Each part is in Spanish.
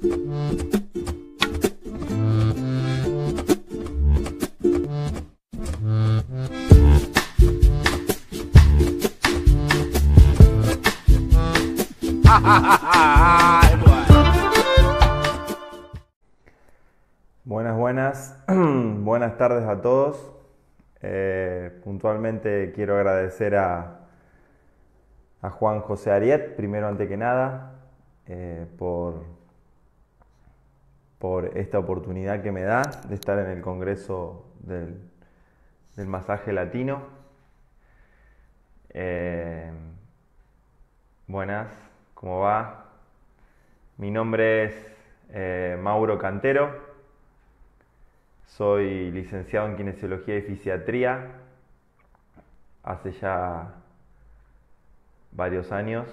Buenas, buenas tardes a todos. Puntualmente quiero agradecer a Juan José Ariet, primero ante que nada, por esta oportunidad que me da de estar en el Congreso del Masaje Latino. Buenas, ¿cómo va? Mi nombre es Mauro Cantero. Soy licenciado en Kinesiología y Fisiatría hace ya varios años,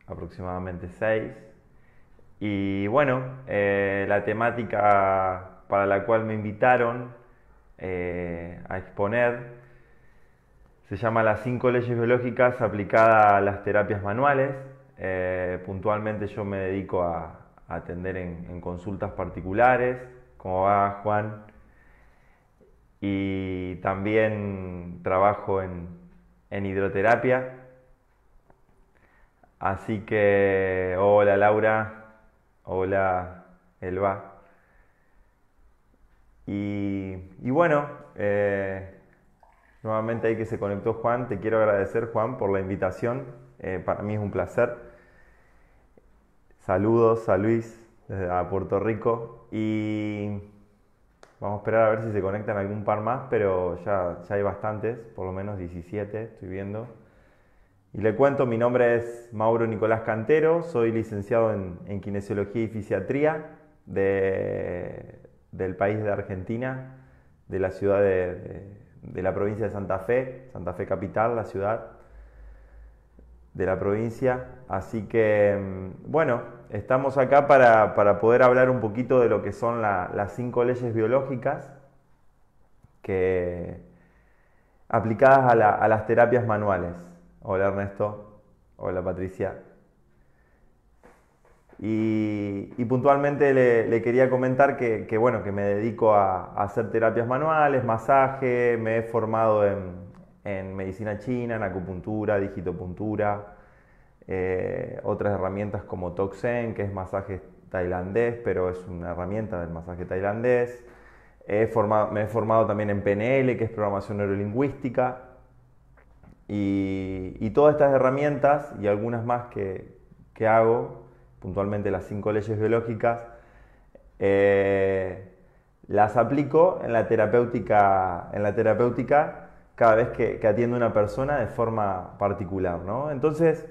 aproximadamente 6. Y bueno, la temática para la cual me invitaron a exponer se llama las 5 leyes biológicas aplicadas a las terapias manuales. Puntualmente yo me dedico a atender en consultas particulares. ¿Cómo va, Juan? Y también trabajo en hidroterapia. Así que, hola Laura, hola Elba. Y bueno, nuevamente ahí que se conectó Juan, te quiero agradecer, Juan, por la invitación. Para mí es un placer. Saludos a Luis desde Puerto Rico. Y vamos a esperar a ver si se conectan algún par más, pero ya hay bastantes, por lo menos 17 estoy viendo. Y le cuento, mi nombre es Mauro Nicolás Cantero, soy licenciado en Kinesiología y Fisiatría del país de Argentina, de la ciudad de la provincia de Santa Fe capital, la ciudad de la provincia. Así que, bueno, estamos acá para poder hablar un poquito de lo que son las 5 leyes biológicas aplicadas a las terapias manuales. Hola Ernesto, hola Patricia. Y puntualmente le quería comentar que bueno, que me dedico a hacer terapias manuales, masaje, me he formado en medicina china, en acupuntura, digitopuntura, otras herramientas como Toksen, que es masaje tailandés, pero es una herramienta del masaje tailandés. Me he formado también en PNL, que es programación neurolingüística. Y todas estas herramientas y algunas más que hago, puntualmente las 5 leyes biológicas, las aplico en la terapéutica cada vez que atiendo a una persona de forma particular, ¿no? Entonces,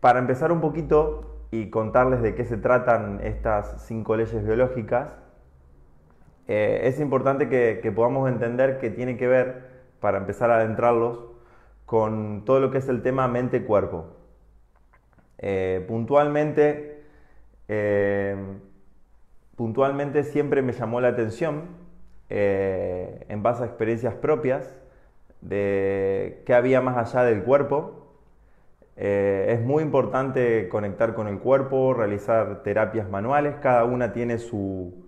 para empezar un poquito y contarles de qué se tratan estas 5 leyes biológicas, es importante que podamos entender que tiene que ver, para empezar a adentrarlos, con todo lo que es el tema mente-cuerpo. Puntualmente siempre me llamó la atención, en base a experiencias propias, de qué había más allá del cuerpo. Es muy importante conectar con el cuerpo, realizar terapias manuales, cada una tiene su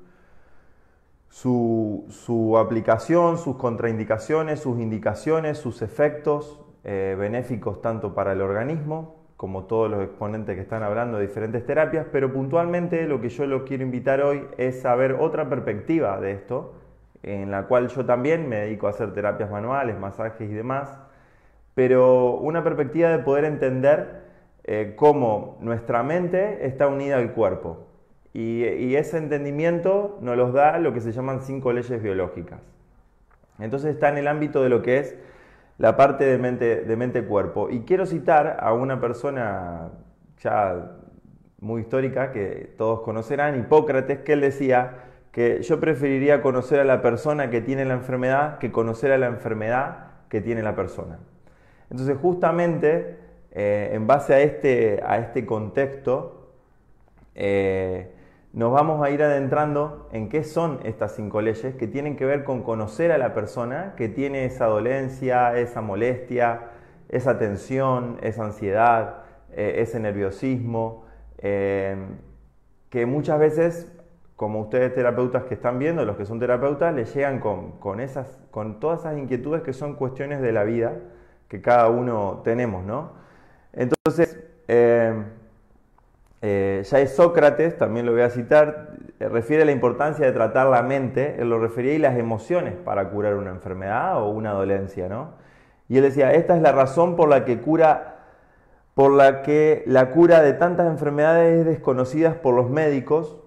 aplicación, sus contraindicaciones, sus indicaciones, sus efectos benéficos tanto para el organismo como todos los exponentes que están hablando de diferentes terapias, pero puntualmente lo que yo lo quiero invitar hoy es a ver otra perspectiva de esto, en la cual yo también me dedico a hacer terapias manuales, masajes y demás, pero una perspectiva de poder entender cómo nuestra mente está unida al cuerpo. Y ese entendimiento nos los da lo que se llaman 5 leyes biológicas. Entonces está en el ámbito de lo que es la parte de mente-cuerpo. Y quiero citar a una persona ya muy histórica que todos conocerán, Hipócrates, que él decía que yo preferiría conocer a la persona que tiene la enfermedad que conocer a la enfermedad que tiene la persona. Entonces justamente en base a este contexto, nos vamos a ir adentrando en qué son estas 5 leyes que tienen que ver con conocer a la persona que tiene esa dolencia, esa molestia, esa tensión, esa ansiedad, ese nerviosismo, que muchas veces, como ustedes terapeutas que están viendo, los que son terapeutas, les llegan con todas esas inquietudes que son cuestiones de la vida que cada uno tenemos, ¿no? Entonces, ya es Sócrates, también lo voy a citar, refiere a la importancia de tratar la mente, él lo refería y las emociones para curar una enfermedad o una dolencia, ¿no? Y él decía, esta es la razón por la que la cura de tantas enfermedades desconocidas por los médicos,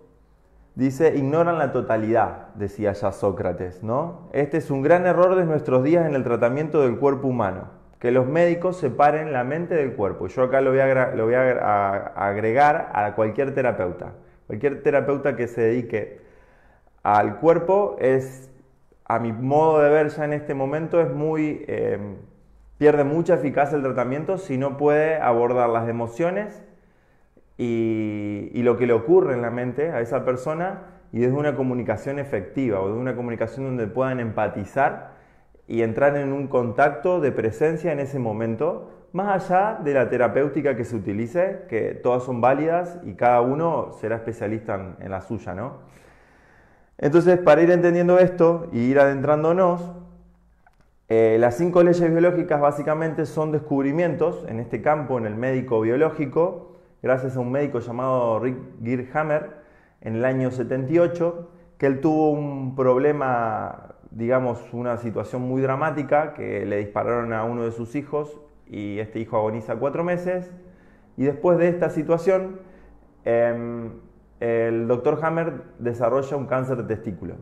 dice, ignoran la totalidad, decía ya Sócrates, ¿no? Este es un gran error de nuestros días en el tratamiento del cuerpo humano, que los médicos separen la mente del cuerpo. Yo acá lo voy a agregar a cualquier terapeuta. Cualquier terapeuta que se dedique al cuerpo es, a mi modo de ver ya en este momento, pierde mucha eficacia el tratamiento si no puede abordar las emociones y lo que le ocurre en la mente a esa persona y desde una comunicación efectiva o de una comunicación donde puedan empatizar y entrar en un contacto de presencia en ese momento, más allá de la terapéutica que se utilice, que todas son válidas y cada uno será especialista en la suya, ¿no? Entonces, para ir entendiendo esto y ir adentrándonos, las 5 leyes biológicas básicamente son descubrimientos en este campo, en el médico biológico, gracias a un médico llamado Rick Geerhammer en el año 78, que él tuvo un problema, digamos, una situación muy dramática, que le dispararon a uno de sus hijos y este hijo agoniza 4 meses. Y después de esta situación, el doctor Hammer desarrolla un cáncer de testículo.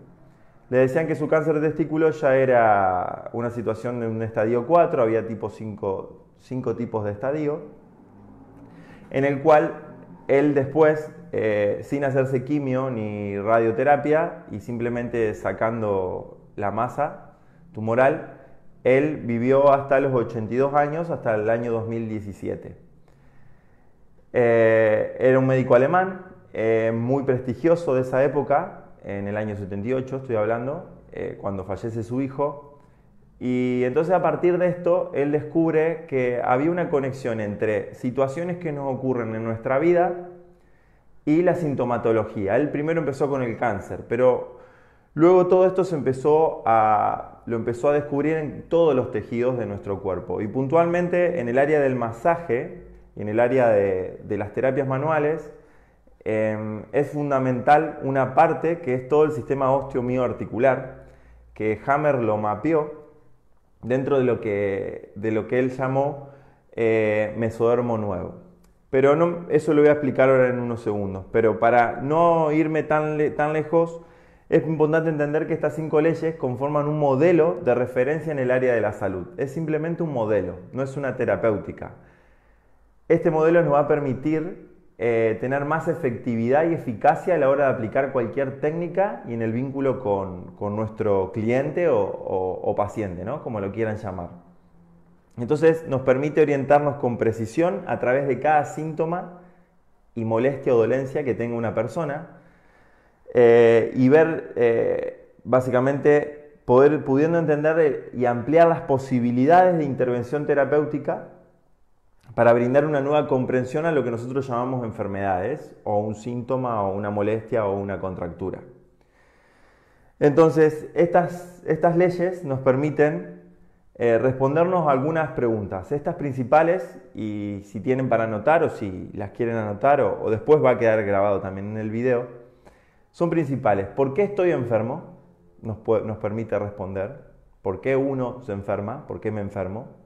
Le decían que su cáncer de testículo ya era una situación de un estadio 4, había tipo 5 tipos de estadio, en el cual él después, sin hacerse quimio ni radioterapia y simplemente sacando la masa tumoral, él vivió hasta los 82 años, hasta el año 2017. Era un médico alemán, muy prestigioso de esa época, en el año 78 estoy hablando, cuando fallece su hijo. Y entonces a partir de esto, él descubre que había una conexión entre situaciones que nos ocurren en nuestra vida y la sintomatología. Él primero empezó con el cáncer, pero luego todo esto lo empezó a descubrir en todos los tejidos de nuestro cuerpo. Y puntualmente en el área del masaje y en el área de las terapias manuales, es fundamental una parte que es todo el sistema osteomioarticular, que Hammer lo mapeó dentro de lo que él llamó mesodermo nuevo. Pero no, eso lo voy a explicar ahora en unos segundos. Pero para no irme tan lejos, es importante entender que estas 5 leyes conforman un modelo de referencia en el área de la salud. Es simplemente un modelo, no es una terapéutica. Este modelo nos va a permitir tener más efectividad y eficacia a la hora de aplicar cualquier técnica y en el vínculo con nuestro cliente o paciente, ¿no? Como lo quieran llamar. Entonces nos permite orientarnos con precisión a través de cada síntoma y molestia o dolencia que tenga una persona y ver básicamente pudiendo entender y ampliar las posibilidades de intervención terapéutica para brindar una nueva comprensión a lo que nosotros llamamos enfermedades, o un síntoma, o una molestia, o una contractura. Entonces, estas leyes nos permiten respondernos a algunas preguntas. Estas principales, y si tienen para anotar, o si las quieren anotar, o después va a quedar grabado también en el video, son principales. ¿Por qué estoy enfermo? Nos permite responder. ¿Por qué uno se enferma? ¿Por qué me enfermo?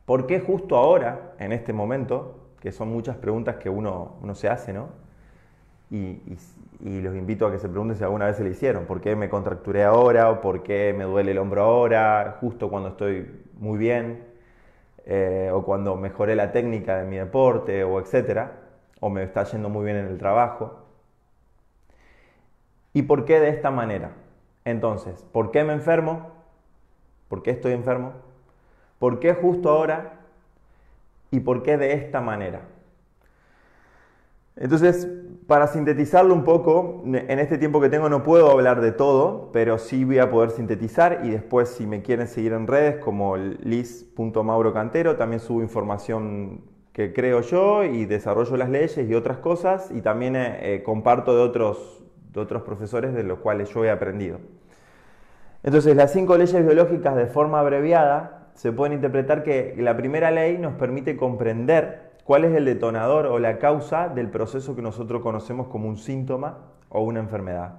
¿Por qué justo ahora, en este momento? Que son muchas preguntas que uno se hace, ¿no? Y los invito a que se pregunten si alguna vez se le hicieron. ¿Por qué me contracturé ahora? ¿O por qué me duele el hombro ahora? Justo cuando estoy muy bien. O cuando mejoré la técnica de mi deporte, o etcétera. O me está yendo muy bien en el trabajo. ¿Y por qué de esta manera? Entonces, ¿por qué me enfermo? ¿Por qué estoy enfermo? ¿Por qué justo ahora? ¿Y por qué de esta manera? Entonces, para sintetizarlo un poco, en este tiempo que tengo no puedo hablar de todo, pero sí voy a poder sintetizar y después si me quieren seguir en redes como liz.maurocantero, también subo información que creo yo y desarrollo las leyes y otras cosas, y también comparto de otros profesores de los cuales yo he aprendido. Entonces, las 5 leyes biológicas de forma abreviada se pueden interpretar que la primera ley nos permite comprender cuál es el detonador o la causa del proceso que nosotros conocemos como un síntoma o una enfermedad.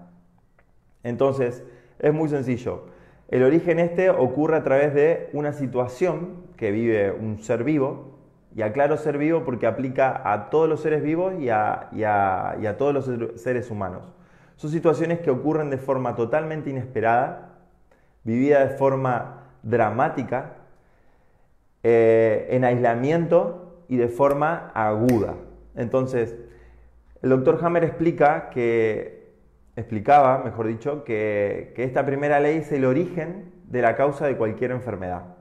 Entonces, es muy sencillo. El origen ocurre a través de una situación que vive un ser vivo, y aclaro ser vivo porque aplica a todos los seres vivos y a todos los seres humanos. Son situaciones que ocurren de forma totalmente inesperada, vivida de forma dramática, en aislamiento y de forma aguda. Entonces, el Dr. Hammer explicaba, mejor dicho, que esta primera ley es el origen de la causa de cualquier enfermedad.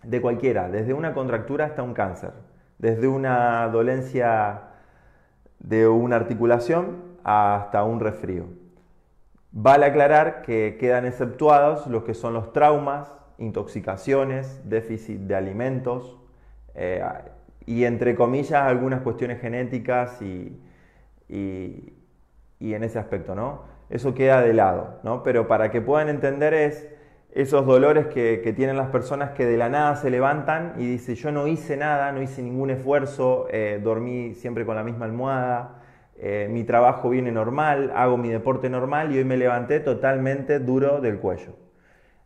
De cualquiera, desde una contractura hasta un cáncer, desde una dolencia de una articulación hasta un resfrío. Vale aclarar que quedan exceptuados los que son los traumas, intoxicaciones, déficit de alimentos y entre comillas algunas cuestiones genéticas y en ese aspecto, ¿no? Eso queda de lado, ¿no? Pero para que puedan entender esos dolores que tienen las personas que de la nada se levantan y dicen yo no hice nada, no hice ningún esfuerzo, dormí siempre con la misma almohada, mi trabajo viene normal, hago mi deporte normal y hoy me levanté totalmente duro del cuello.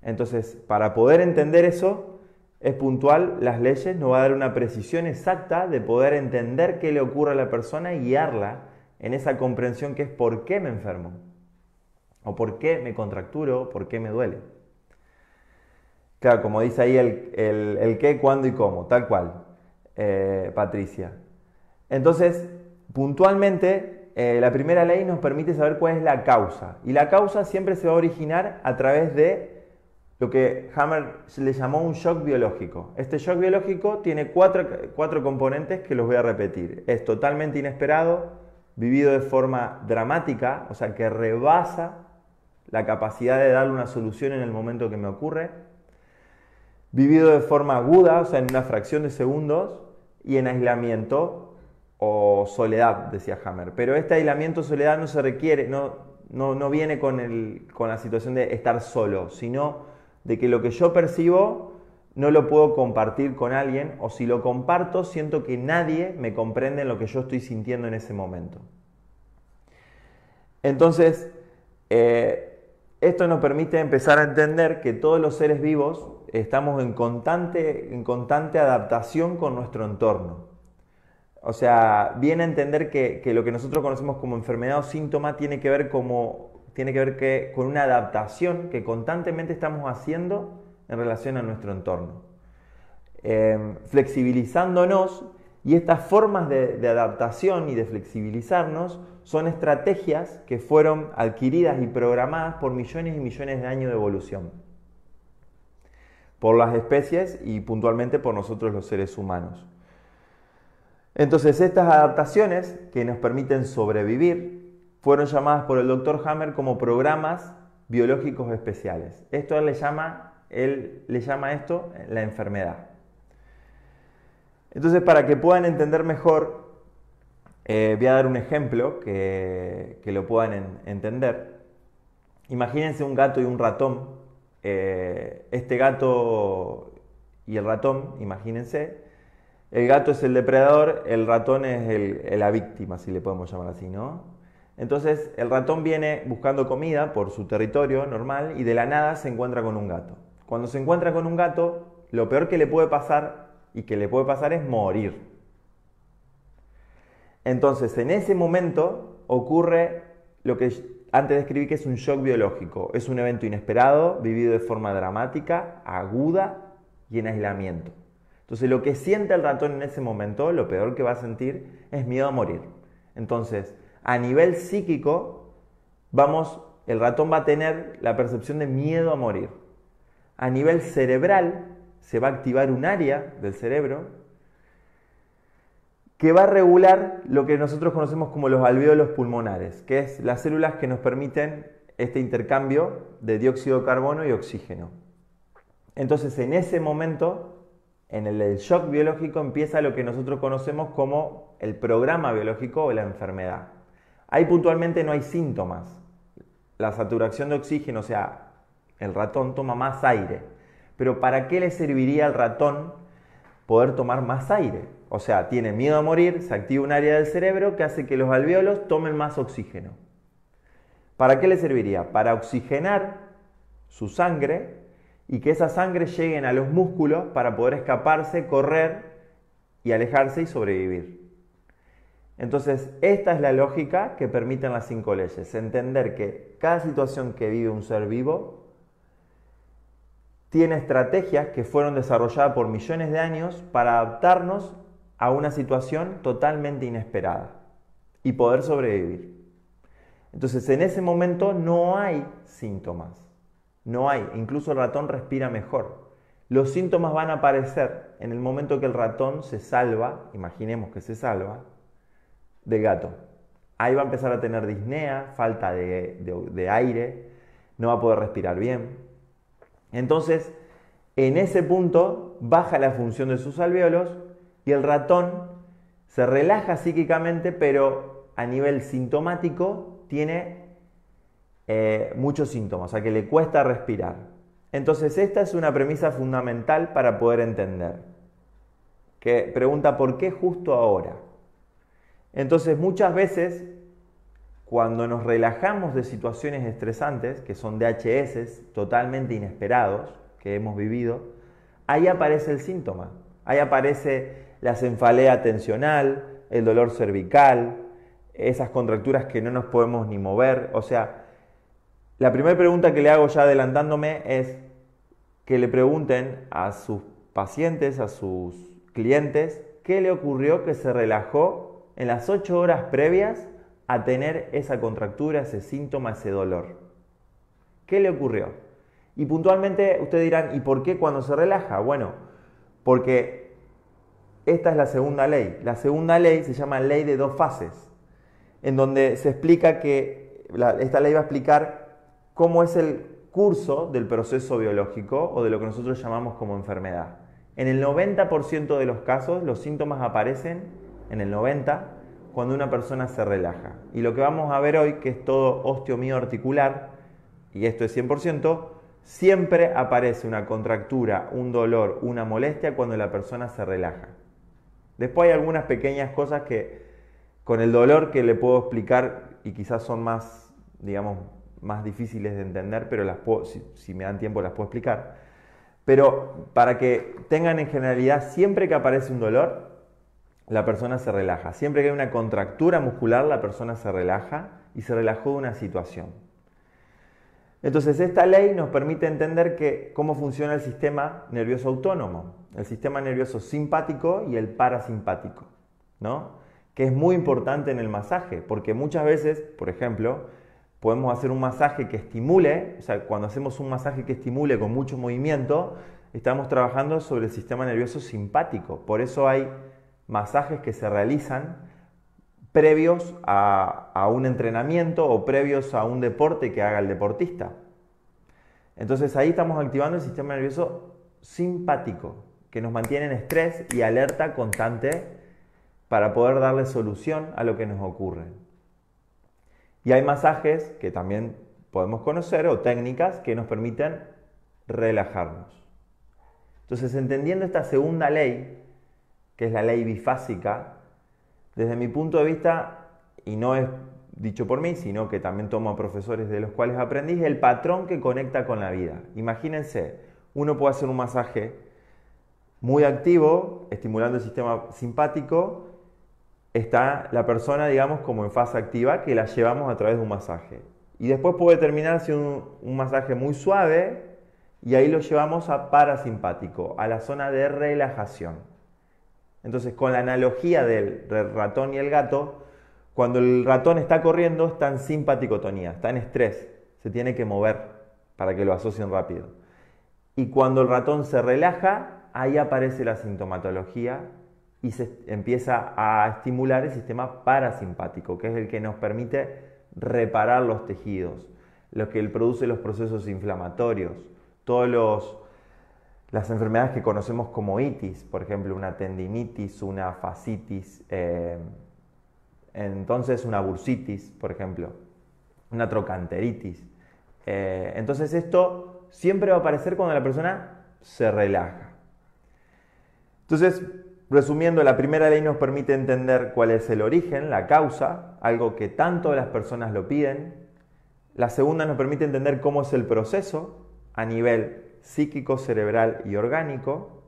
Entonces, para poder entender eso, es puntual, las leyes nos va a dar una precisión exacta de poder entender qué le ocurre a la persona y guiarla en esa comprensión que es por qué me enfermo, o por qué me contracturo, o por qué me duele. Claro, como dice ahí el qué, cuándo y cómo, tal cual, Patricia. Entonces, puntualmente, la primera ley nos permite saber cuál es la causa. Y la causa siempre se va a originar a través de lo que Hammer le llamó un shock biológico. Este shock biológico tiene cuatro componentes que los voy a repetir. Es totalmente inesperado, vivido de forma dramática, o sea que rebasa la capacidad de darle una solución en el momento que me ocurre. Vivido de forma aguda, o sea, en una fracción de segundos, y en aislamiento o soledad, decía Hammer. Pero este aislamiento o soledad no se requiere, no viene con la situación de estar solo, sino de que lo que yo percibo no lo puedo compartir con alguien, o si lo comparto, siento que nadie me comprende en lo que yo estoy sintiendo en ese momento. Entonces, esto nos permite empezar a entender que todos los seres vivos estamos en constante adaptación con nuestro entorno. O sea, viene a entender que lo que nosotros conocemos como enfermedad o síntoma tiene que ver con una adaptación que constantemente estamos haciendo en relación a nuestro entorno. Flexibilizándonos, y estas formas de adaptación y de flexibilizarnos son estrategias que fueron adquiridas y programadas por millones y millones de años de evolución. Por las especies y puntualmente por nosotros los seres humanos. Entonces, estas adaptaciones que nos permiten sobrevivir fueron llamadas por el Dr. Hammer como programas biológicos especiales. Él le llama esto la enfermedad. Entonces, para que puedan entender mejor, voy a dar un ejemplo que lo puedan entender. Imagínense un gato y un ratón. Este gato y el ratón, imagínense. El gato es el depredador, el ratón es la víctima, si le podemos llamar así, ¿no? Entonces, el ratón viene buscando comida por su territorio normal y de la nada se encuentra con un gato. Cuando se encuentra con un gato, lo peor que le puede pasar es morir. Entonces, en ese momento ocurre lo que antes describí que es un shock biológico. Es un evento inesperado, vivido de forma dramática, aguda y en aislamiento. Entonces, lo que siente el ratón en ese momento, lo peor que va a sentir, es miedo a morir. Entonces, a nivel psíquico, el ratón va a tener la percepción de miedo a morir. A nivel cerebral, se va a activar un área del cerebro que va a regular lo que nosotros conocemos como los alvéolos pulmonares, que es las células que nos permiten este intercambio de dióxido de carbono y oxígeno. Entonces, en ese momento, En el del shock biológico empieza lo que nosotros conocemos como el programa biológico o la enfermedad. Ahí puntualmente no hay síntomas. La saturación de oxígeno, o sea, el ratón toma más aire. Pero ¿para qué le serviría al ratón poder tomar más aire? O sea, tiene miedo a morir, se activa un área del cerebro que hace que los alvéolos tomen más oxígeno. ¿Para qué le serviría? Para oxigenar su sangre y que esa sangre llegue a los músculos para poder escaparse, correr y alejarse y sobrevivir. Entonces, esta es la lógica que permiten las 5 leyes. Entender que cada situación que vive un ser vivo tiene estrategias que fueron desarrolladas por millones de años para adaptarnos a una situación totalmente inesperada y poder sobrevivir. Entonces, en ese momento no hay síntomas. No hay. Incluso el ratón respira mejor. Los síntomas van a aparecer en el momento que el ratón se salva, imaginemos que se salva, del gato. Ahí va a empezar a tener disnea, falta de aire, no va a poder respirar bien. Entonces, en ese punto baja la función de sus alvéolos y el ratón se relaja psíquicamente, pero a nivel sintomático tiene muchos síntomas, o sea que le cuesta respirar. Entonces, esta es una premisa fundamental para poder entender. Que pregunta, ¿por qué justo ahora? Entonces, muchas veces, cuando nos relajamos de situaciones estresantes, que son DHS totalmente inesperados, que hemos vivido, ahí aparece el síntoma. Ahí aparece la cefalea tensional, el dolor cervical, esas contracturas que no nos podemos ni mover. O sea, la primera pregunta que le hago ya adelantándome es que le pregunten a sus pacientes, a sus clientes, ¿qué le ocurrió que se relajó en las 8 horas previas a tener esa contractura, ese síntoma, ese dolor? ¿Qué le ocurrió? Y puntualmente ustedes dirán, ¿y por qué cuando se relaja? Bueno, porque esta es la segunda ley. La segunda ley se llama ley de 2 fases, en donde se explica que, esta ley va a explicar cómo es el curso del proceso biológico o de lo que nosotros llamamos como enfermedad. En el 90% de los casos los síntomas aparecen en el 90% cuando una persona se relaja. Y lo que vamos a ver hoy, que es todo osteomioarticular, y esto es 100%, siempre aparece una contractura, un dolor, una molestia cuando la persona se relaja. Después hay algunas pequeñas cosas que con el dolor que le puedo explicar y quizás son más, digamos, más difíciles de entender, pero las puedo, si me dan tiempo las puedo explicar. Pero para que tengan en generalidad, siempre que aparece un dolor, la persona se relaja. Siempre que hay una contractura muscular, la persona se relaja y se relajó de una situación. Entonces, esta ley nos permite entender cómo funciona el sistema nervioso autónomo, el sistema nervioso simpático y el parasimpático, ¿no? Que es muy importante en el masaje, porque muchas veces, por ejemplo, podemos hacer un masaje que estimule, o sea, cuando hacemos un masaje que estimule con mucho movimiento, estamos trabajando sobre el sistema nervioso simpático. Por eso hay masajes que se realizan previos a un entrenamiento o previos a un deporte que haga el deportista. Entonces ahí estamos activando el sistema nervioso simpático, que nos mantiene en estrés y alerta constante para poder darle solución a lo que nos ocurre. Y hay masajes que también podemos conocer o técnicas que nos permiten relajarnos. Entonces, entendiendo esta segunda ley, que es la ley bifásica, desde mi punto de vista, y no es dicho por mí, sino que también tomo a profesores de los cuales aprendí, es el patrón que conecta con la vida. Imagínense, uno puede hacer un masaje muy activo, estimulando el sistema simpático, está la persona, digamos, como en fase activa, que la llevamos a través de un masaje. Y después puede terminar siendo un masaje muy suave, y ahí lo llevamos a parasimpático, a la zona de relajación. Entonces, con la analogía del ratón y el gato, cuando el ratón está corriendo, está en simpaticotonía, está en estrés, se tiene que mover para que lo asocien rápido. Y cuando el ratón se relaja, ahí aparece la sintomatología y se empieza a estimular el sistema parasimpático, que es el que nos permite reparar los tejidos, lo que produce los procesos inflamatorios, todos las enfermedades que conocemos como itis, por ejemplo, una tendinitis, una fascitis, entonces una bursitis, por ejemplo, una trocanteritis. Entonces esto siempre va a aparecer cuando la persona se relaja. Entonces, resumiendo, la primera ley nos permite entender cuál es el origen, la causa, algo que tanto las personas lo piden. La segunda nos permite entender cómo es el proceso a nivel psíquico, cerebral y orgánico.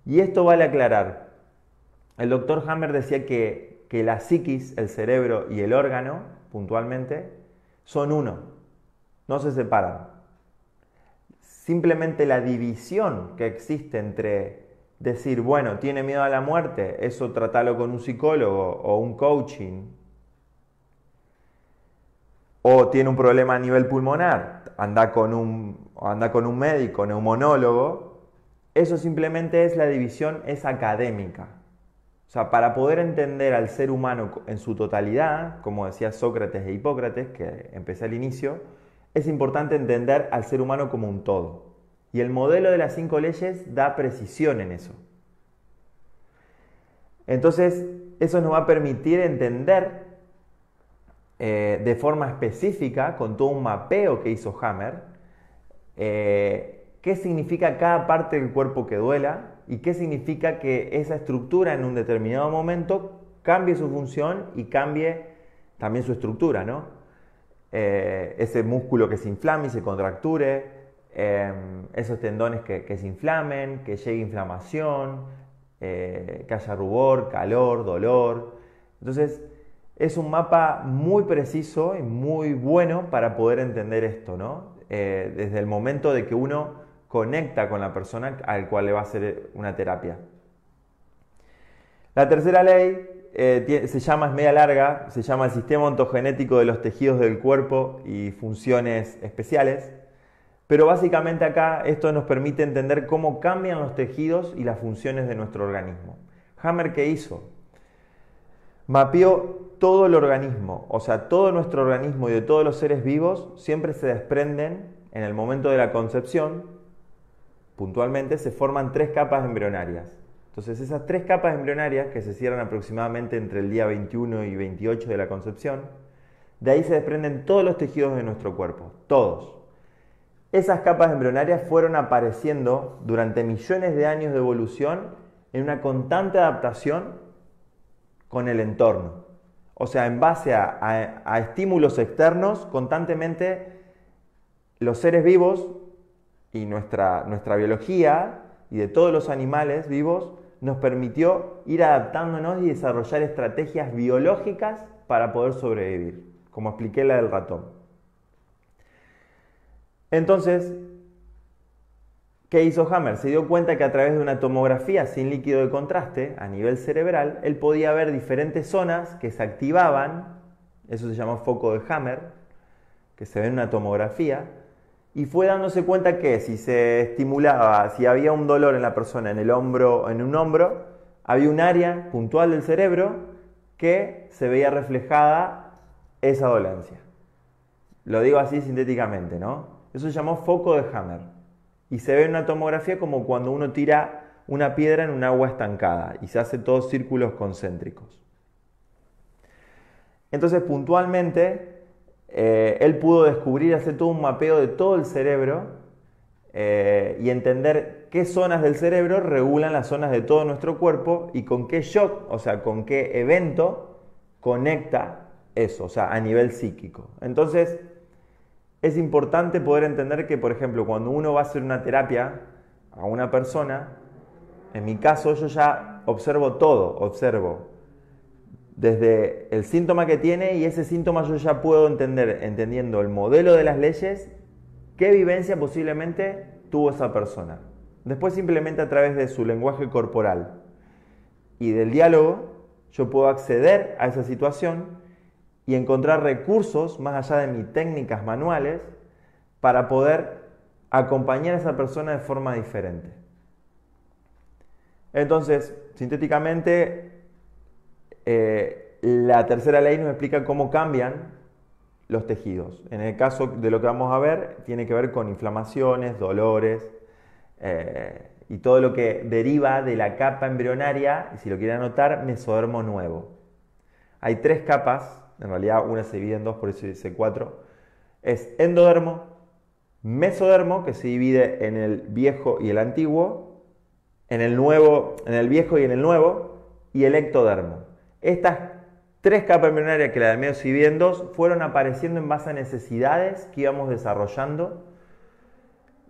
Y esto vale aclarar. El doctor Hammer decía que la psiquis, el cerebro y el órgano, puntualmente, son uno, no se separan. Simplemente la división que existe entre decir, bueno, tiene miedo a la muerte, eso tratalo con un psicólogo o un coaching, o tiene un problema a nivel pulmonar, anda con un médico, neumonólogo, eso simplemente es la división, es académica. O sea, para poder entender al ser humano en su totalidad, como decía Sócrates e Hipócrates, que empecé al inicio, es importante entender al ser humano como un todo. Y el modelo de las 5 leyes da precisión en eso. Entonces, eso nos va a permitir entender de forma específica, con todo un mapeo que hizo Hammer, qué significa cada parte del cuerpo que duela y qué significa que esa estructura en un determinado momento cambie su función y cambie también su estructura, ¿no? Ese músculo que se inflame y se contracture, esos tendones que se inflamen, que llegue inflamación, que haya rubor, calor, dolor. Entonces, es un mapa muy preciso y muy bueno para poder entender esto, ¿no? Desde el momento de que uno conecta con la persona al cual le va a hacer una terapia. La tercera ley se llama, es media larga, se llama el sistema ontogenético de los tejidos del cuerpo y funciones especiales, pero básicamente acá esto nos permite entender cómo cambian los tejidos y las funciones de nuestro organismo. Hammer, ¿qué hizo? Mapeó todo el organismo, o sea, todo nuestro organismo y de todos los seres vivos siempre se desprenden en el momento de la concepción, puntualmente se forman 3 capas embrionarias. Entonces esas 3 capas embrionarias que se cierran aproximadamente entre el día 21 y 28 de la concepción, de ahí se desprenden todos los tejidos de nuestro cuerpo, todos. Esas capas embrionarias fueron apareciendo durante millones de años de evolución en una constante adaptación con el entorno. O sea, en base a estímulos externos, constantemente los seres vivos y nuestra biología y de todos los animales vivos nos permitió ir adaptándonos y desarrollar estrategias biológicas para poder sobrevivir, como expliqué la del ratón. Entonces, ¿qué hizo Hammer? Se dio cuenta que a través de una tomografía sin líquido de contraste a nivel cerebral, él podía ver diferentes zonas que se activaban, eso se llama foco de Hammer, que se ve en una tomografía, y fue dándose cuenta que si se estimulaba, si había un dolor en la persona en un hombro, había un área puntual del cerebro que se veía reflejada esa dolencia. Lo digo así sintéticamente, ¿no? Eso se llamó foco de Hammer. Y se ve en una tomografía como cuando uno tira una piedra en un agua estancada y se hace todos círculos concéntricos. Entonces, puntualmente, él pudo descubrir, hacer todo un mapeo de todo el cerebro y entender qué zonas del cerebro regulan las zonas de todo nuestro cuerpo y con qué shock, o sea, con qué evento conecta eso, o sea, a nivel psíquico. Entonces, es importante poder entender que, por ejemplo, cuando uno va a hacer una terapia a una persona, en mi caso yo ya observo todo, observo desde el síntoma que tiene y ese síntoma yo ya puedo entender, entendiendo el modelo de las leyes, qué vivencia posiblemente tuvo esa persona. Después simplemente a través de su lenguaje corporal y del diálogo, yo puedo acceder a esa situación y encontrar recursos más allá de mis técnicas manuales para poder acompañar a esa persona de forma diferente. Entonces, sintéticamente, la tercera ley nos explica cómo cambian los tejidos. En el caso de lo que vamos a ver, tiene que ver con inflamaciones, dolores, y todo lo que deriva de la capa embrionaria, y si lo quieren anotar, mesodermo nuevo. Hay 3 capas, en realidad una se divide en 2, por eso dice 4. Es endodermo, mesodermo, que se divide en el viejo y el antiguo, en el viejo y en el nuevo, y el ectodermo. Estas 3 capas embrionarias, que la del medio se divide en 2, fueron apareciendo en base a necesidades que íbamos desarrollando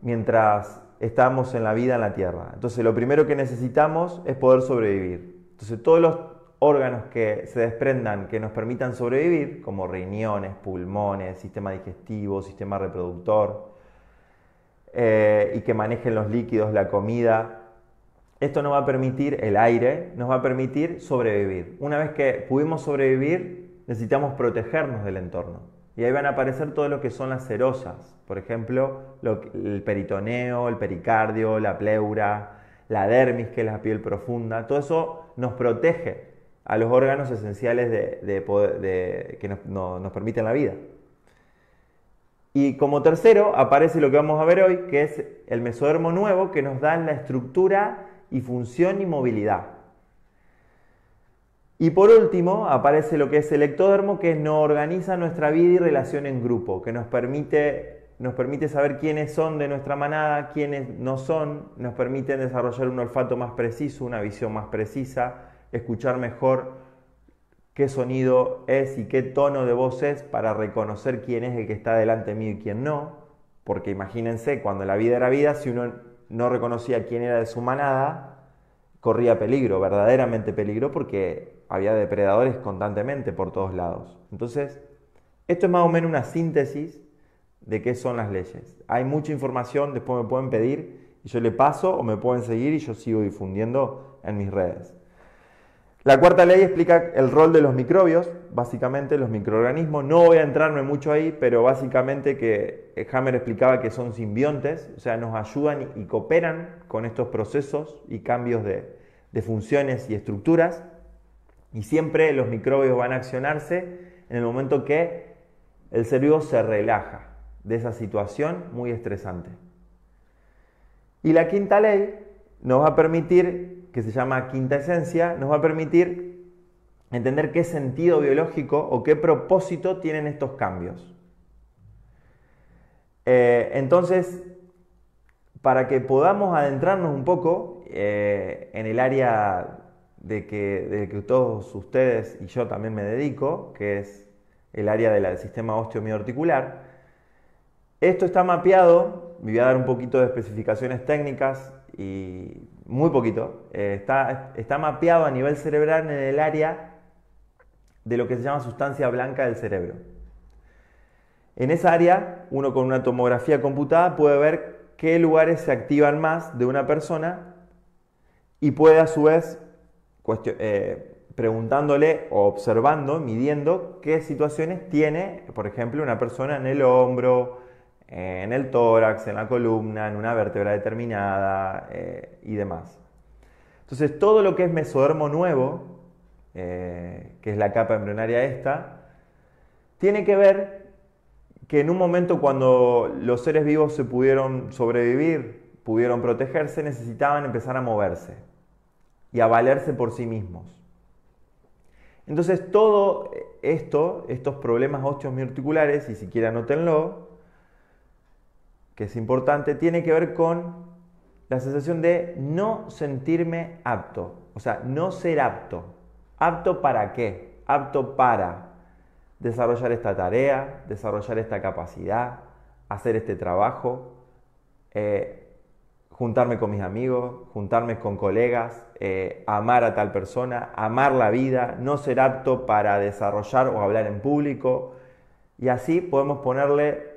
mientras estábamos en la vida en la Tierra. Entonces lo primero que necesitamos es poder sobrevivir. Entonces todos los órganos que se desprendan que nos permitan sobrevivir, como riñones, pulmones, sistema digestivo, sistema reproductor, y que manejen los líquidos, la comida, esto nos va a permitir, el aire, nos va a permitir sobrevivir. Una vez que pudimos sobrevivir, necesitamos protegernos del entorno. Y ahí van a aparecer todo lo que son las serosas. Por ejemplo, el peritoneo, el pericardio, la pleura, la dermis, que es la piel profunda. Todo eso nos protege a los órganos esenciales que nos permiten la vida. Y como tercero aparece lo que vamos a ver hoy, que es el mesodermo nuevo, que nos da la estructura y función y movilidad. Y por último aparece lo que es el ectodermo, que nos organiza nuestra vida y relación en grupo, que nos permite saber quiénes son de nuestra manada, quiénes no son, nos permite desarrollar un olfato más preciso, una visión más precisa, escuchar mejor qué sonido es y qué tono de voz es para reconocer quién es el que está delante mío y quién no, porque imagínense, cuando la vida era vida, si uno no reconocía quién era de su manada, corría peligro, verdaderamente peligro, porque había depredadores constantemente por todos lados. Entonces, esto es más o menos una síntesis de qué son las leyes. Hay mucha información, después me pueden pedir y yo le paso, o me pueden seguir y yo sigo difundiendo en mis redes. La cuarta ley explica el rol de los microbios, básicamente los microorganismos. No voy a entrarme mucho ahí, pero básicamente que Hammer explicaba que son simbiontes, o sea, nos ayudan y cooperan con estos procesos y cambios de funciones y estructuras. Y siempre los microbios van a accionarse en el momento que el ser vivo se relaja de esa situación muy estresante. Y la quinta ley nos va a permitir, que se llama quinta esencia, nos va a permitir entender qué sentido biológico o qué propósito tienen estos cambios. Entonces, para que podamos adentrarnos un poco en el área de que todos ustedes y yo también me dedico, que es el área del sistema osteomioarticular, esto está mapeado, me voy a dar un poquito de especificaciones técnicas y muy poquito, está mapeado a nivel cerebral en el área de lo que se llama sustancia blanca del cerebro. En esa área, uno con una tomografía computada puede ver qué lugares se activan más de una persona y puede a su vez, preguntándole o observando, midiendo qué situaciones tiene, por ejemplo, una persona en el hombro, en el tórax, en la columna, en una vértebra determinada y demás. Entonces todo lo que es mesodermo nuevo, que es la capa embrionaria esta, tiene que ver que en un momento cuando los seres vivos se pudieron sobrevivir, pudieron protegerse, necesitaban empezar a moverse y a valerse por sí mismos. Entonces todo esto, estos problemas osteomioarticulares, y si quieren anótenlo, que es importante, tiene que ver con la sensación de no sentirme apto, o sea, no ser apto. ¿Apto para qué? Apto para desarrollar esta tarea, desarrollar esta capacidad, hacer este trabajo, juntarme con mis amigos, juntarme con colegas, amar a tal persona, amar la vida, no ser apto para desarrollar o hablar en público, y así podemos ponerle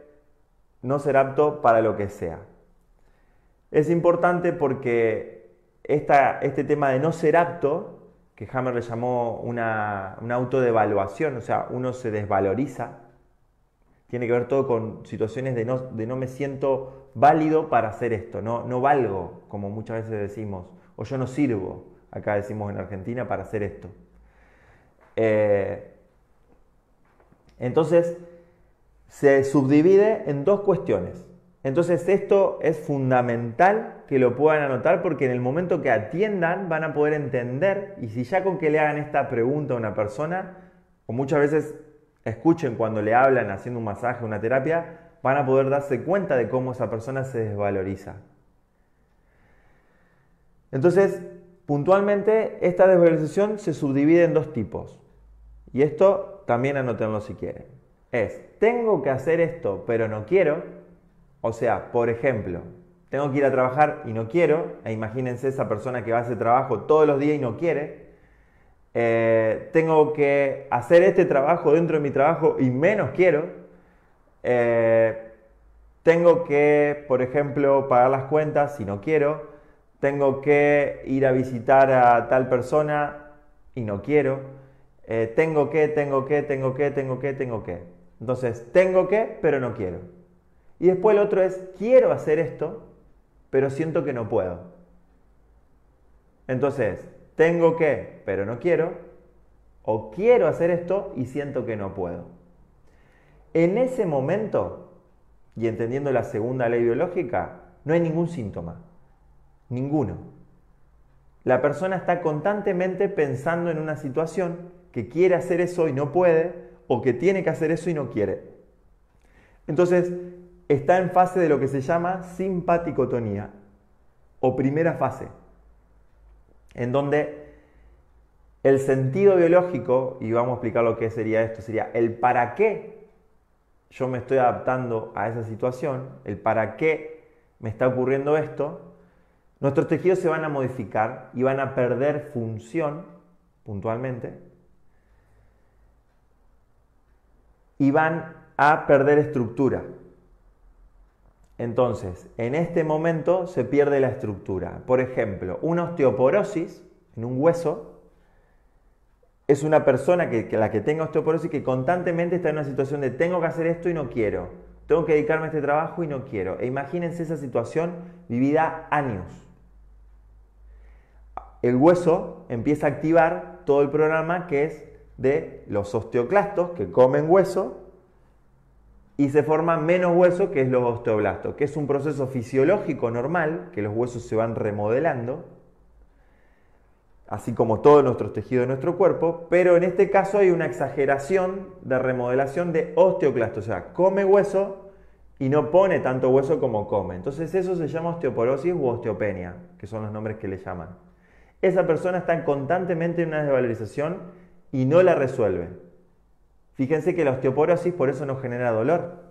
no ser apto para lo que sea. Es importante porque este tema de no ser apto, que Hammer le llamó una autodevaluación, o sea, uno se desvaloriza, tiene que ver todo con situaciones de no me siento válido para hacer esto, no valgo, como muchas veces decimos, o yo no sirvo, acá decimos en Argentina, para hacer esto. Entonces, se subdivide en 2 cuestiones. Entonces esto es fundamental que lo puedan anotar porque en el momento que atiendan van a poder entender, y si ya con que le hagan esta pregunta a una persona, o muchas veces escuchen cuando le hablan haciendo un masaje, una terapia, van a poder darse cuenta de cómo esa persona se desvaloriza. Entonces, puntualmente, esta desvalorización se subdivide en dos tipos. Y esto también anótenlo si quieren. Tengo que hacer esto, pero no quiero. O sea, por ejemplo, tengo que ir a trabajar y no quiero. E imagínense esa persona que va a hacer trabajo todos los días y no quiere. Tengo que hacer este trabajo dentro de mi trabajo y menos quiero. Tengo que, por ejemplo, pagar las cuentas si no quiero. Tengo que ir a visitar a tal persona y no quiero. Tengo que. Entonces, tengo que, pero no quiero. Y después el otro es, quiero hacer esto, pero siento que no puedo. Entonces, tengo que, pero no quiero. O quiero hacer esto y siento que no puedo. En ese momento, y entendiendo la segunda ley biológica, no hay ningún síntoma. Ninguno. La persona está constantemente pensando en una situación que quiere hacer eso y no puede, o que tiene que hacer eso y no quiere. Entonces, está en fase de lo que se llama simpaticotonía, o primera fase, en donde el sentido biológico, y vamos a explicar lo que sería esto, sería el para qué yo me estoy adaptando a esa situación, el para qué me está ocurriendo esto. Nuestros tejidos se van a modificar y van a perder función, puntualmente, y van a perder estructura. Entonces, en este momento se pierde la estructura. Por ejemplo, una osteoporosis en un hueso es una persona la que tenga osteoporosis que constantemente está en una situación de tengo que hacer esto y no quiero, tengo que dedicarme a este trabajo y no quiero. E imagínense esa situación vivida años. El hueso empieza a activar todo el programa que es de los osteoclastos que comen hueso y se forma menos hueso, que es los osteoblastos, que es un proceso fisiológico normal, que los huesos se van remodelando, así como todos nuestros tejidos de nuestro cuerpo, pero en este caso hay una exageración de remodelación de osteoclastos, o sea, come hueso y no pone tanto hueso como come. Entonces eso se llama osteoporosis u osteopenia, que son los nombres que le llaman. Esa persona está constantemente en una desvalorización y no la resuelve. Fíjense que la osteoporosis por eso no genera dolor.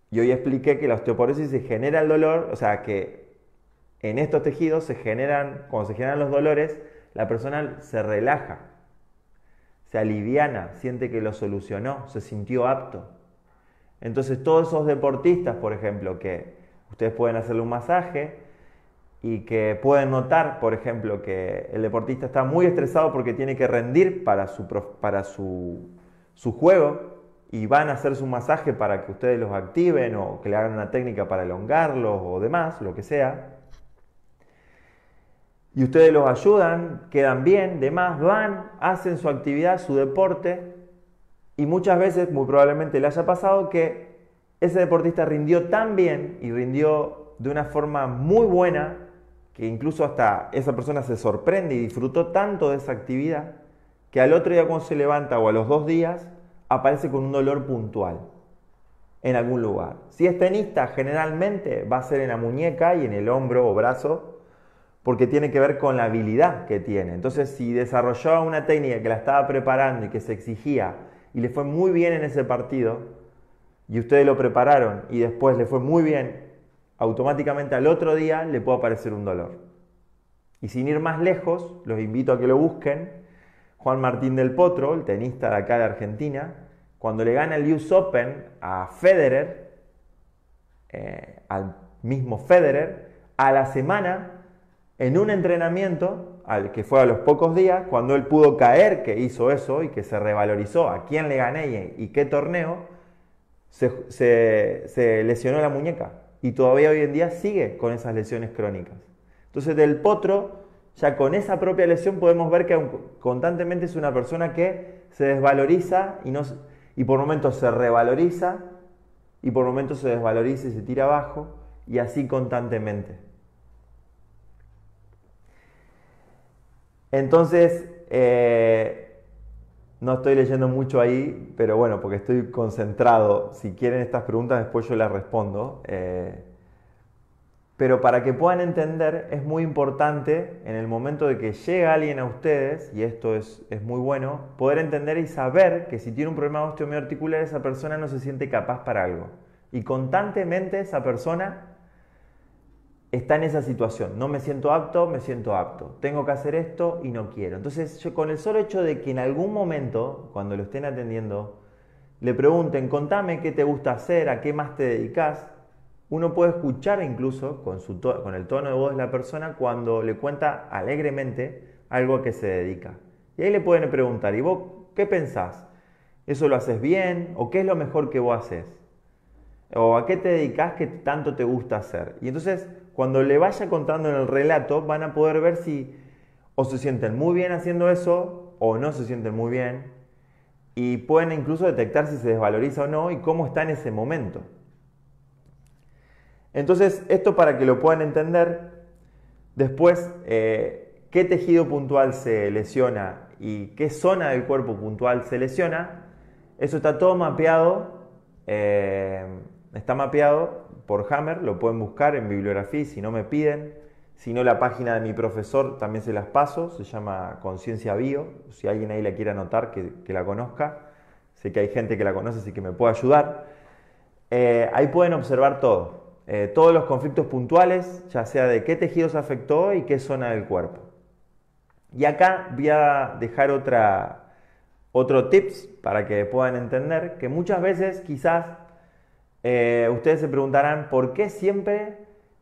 Y hoy expliqué que la osteoporosis se genera el dolor, o sea que en estos tejidos cuando se generan los dolores, la persona se relaja, se aliviana, siente que lo solucionó, se sintió apto. Entonces todos esos deportistas, por ejemplo, que ustedes pueden hacerle un masaje y que pueden notar, por ejemplo, que el deportista está muy estresado porque tiene que rendir para su juego y van a hacer su masaje para que ustedes los activen o que le hagan una técnica para elongarlos o demás, lo que sea. Y ustedes los ayudan, quedan bien, demás, van, hacen su actividad, su deporte y muchas veces, muy probablemente le haya pasado que ese deportista rindió tan bien y rindió de una forma muy buena que incluso hasta esa persona se sorprende y disfrutó tanto de esa actividad que al otro día cuando se levanta o a los 2 días aparece con un dolor puntual en algún lugar. Si es tenista, generalmente va a ser en la muñeca y en el hombro o brazo porque tiene que ver con la habilidad que tiene. Entonces, si desarrollaba una técnica que la estaba preparando y que se exigía y le fue muy bien en ese partido y ustedes lo prepararon y después le fue muy bien, automáticamente al otro día le puede aparecer un dolor. Y sin ir más lejos, los invito a que lo busquen. Juan Martín del Potro, el tenista de acá de Argentina, cuando le gana el US Open a Federer, al mismo Federer, a la semana, en un entrenamiento, al que fue a los pocos días, cuando él pudo caer, que hizo eso y que se revalorizó a quién le gané y qué torneo, se lesionó la muñeca y todavía hoy en día sigue con esas lesiones crónicas. Entonces del Potro, ya con esa propia lesión podemos ver que constantemente es una persona que se desvaloriza y por momentos se revaloriza y por momentos se desvaloriza y se tira abajo, y así constantemente. Entonces, no estoy leyendo mucho ahí, pero bueno, porque estoy concentrado. Si quieren estas preguntas, después yo las respondo. Pero para que puedan entender, es muy importante en el momento de que llega alguien a ustedes, y esto es muy bueno, poder entender y saber que si tiene un problema osteomiarticular, esa persona no se siente capaz para algo. Y constantemente esa persona está en esa situación. No me siento apto, me siento apto. Tengo que hacer esto y no quiero. Entonces, yo con el solo hecho de que en algún momento, cuando lo estén atendiendo, le pregunten, contame qué te gusta hacer, a qué más te dedicas, uno puede escuchar incluso con el tono de voz de la persona cuando le cuenta alegremente algo a que se dedica. Y ahí le pueden preguntar, ¿y vos qué pensás? ¿Eso lo haces bien? ¿O qué es lo mejor que vos haces? ¿O a qué te dedicas que tanto te gusta hacer? Y entonces, cuando le vaya contando en el relato, van a poder ver si o se sienten muy bien haciendo eso o no se sienten muy bien. Y pueden incluso detectar si se desvaloriza o no y cómo está en ese momento. Entonces, esto para que lo puedan entender, después, qué tejido puntual se lesiona y qué zona del cuerpo puntual se lesiona, eso está todo mapeado, está mapeado por Hammer, lo pueden buscar en bibliografía si no me piden, si no la página de mi profesor también se las paso, se llama Conciencia Bio, si alguien ahí la quiere anotar que la conozca, sé que hay gente que la conoce así que me puede ayudar, ahí pueden observar todo. Todos los conflictos puntuales, ya sea de qué tejidos afectó y qué zona del cuerpo. Y acá voy a dejar otro tips para que puedan entender que muchas veces quizás ustedes se preguntarán por qué siempre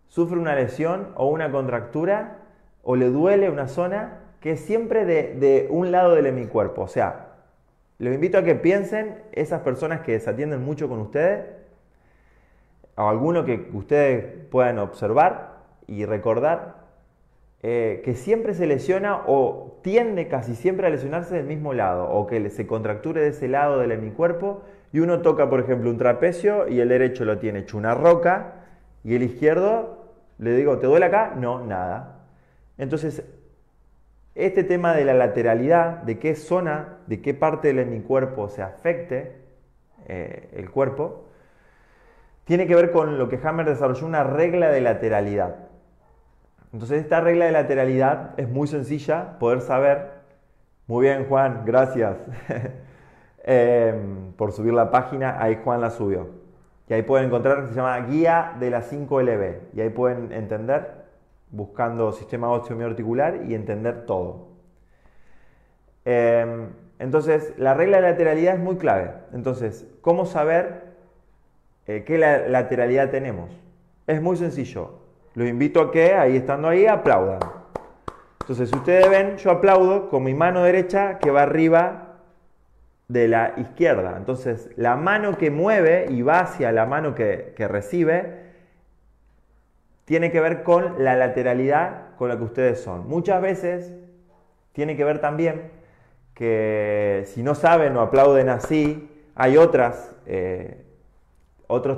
sufre una lesión o una contractura o le duele una zona que es siempre de un lado del hemicuerpo. O sea, los invito a que piensen esas personas que desatienden mucho con ustedes o alguno que ustedes puedan observar y recordar que siempre se lesiona o tiende casi siempre a lesionarse del mismo lado o que se contracture de ese lado del hemicuerpo y uno toca por ejemplo un trapecio y el derecho lo tiene hecho una roca y el izquierdo le digo ¿te duele acá? No, nada. Entonces este tema de la lateralidad, de qué zona, de qué parte del hemicuerpo se afecte el cuerpo, tiene que ver con lo que Hammer desarrolló, una regla de lateralidad. Entonces esta regla de lateralidad es muy sencilla, poder saber. Muy bien Juan, gracias por subir la página, ahí Juan la subió. Y ahí pueden encontrar, se llama Guía de la 5LB. Y ahí pueden entender, buscando sistema osteomiarticular y entender todo. Entonces la regla de lateralidad es muy clave. Entonces, ¿cómo saber qué lateralidad tenemos? Es muy sencillo. Los invito a que, ahí estando ahí, aplaudan. Entonces, si ustedes ven, yo aplaudo con mi mano derecha que va arriba de la izquierda. Entonces, la mano que mueve y va hacia la mano que recibe tiene que ver con la lateralidad con la que ustedes son. Muchas veces tiene que ver también que si no saben o aplauden así, hay otros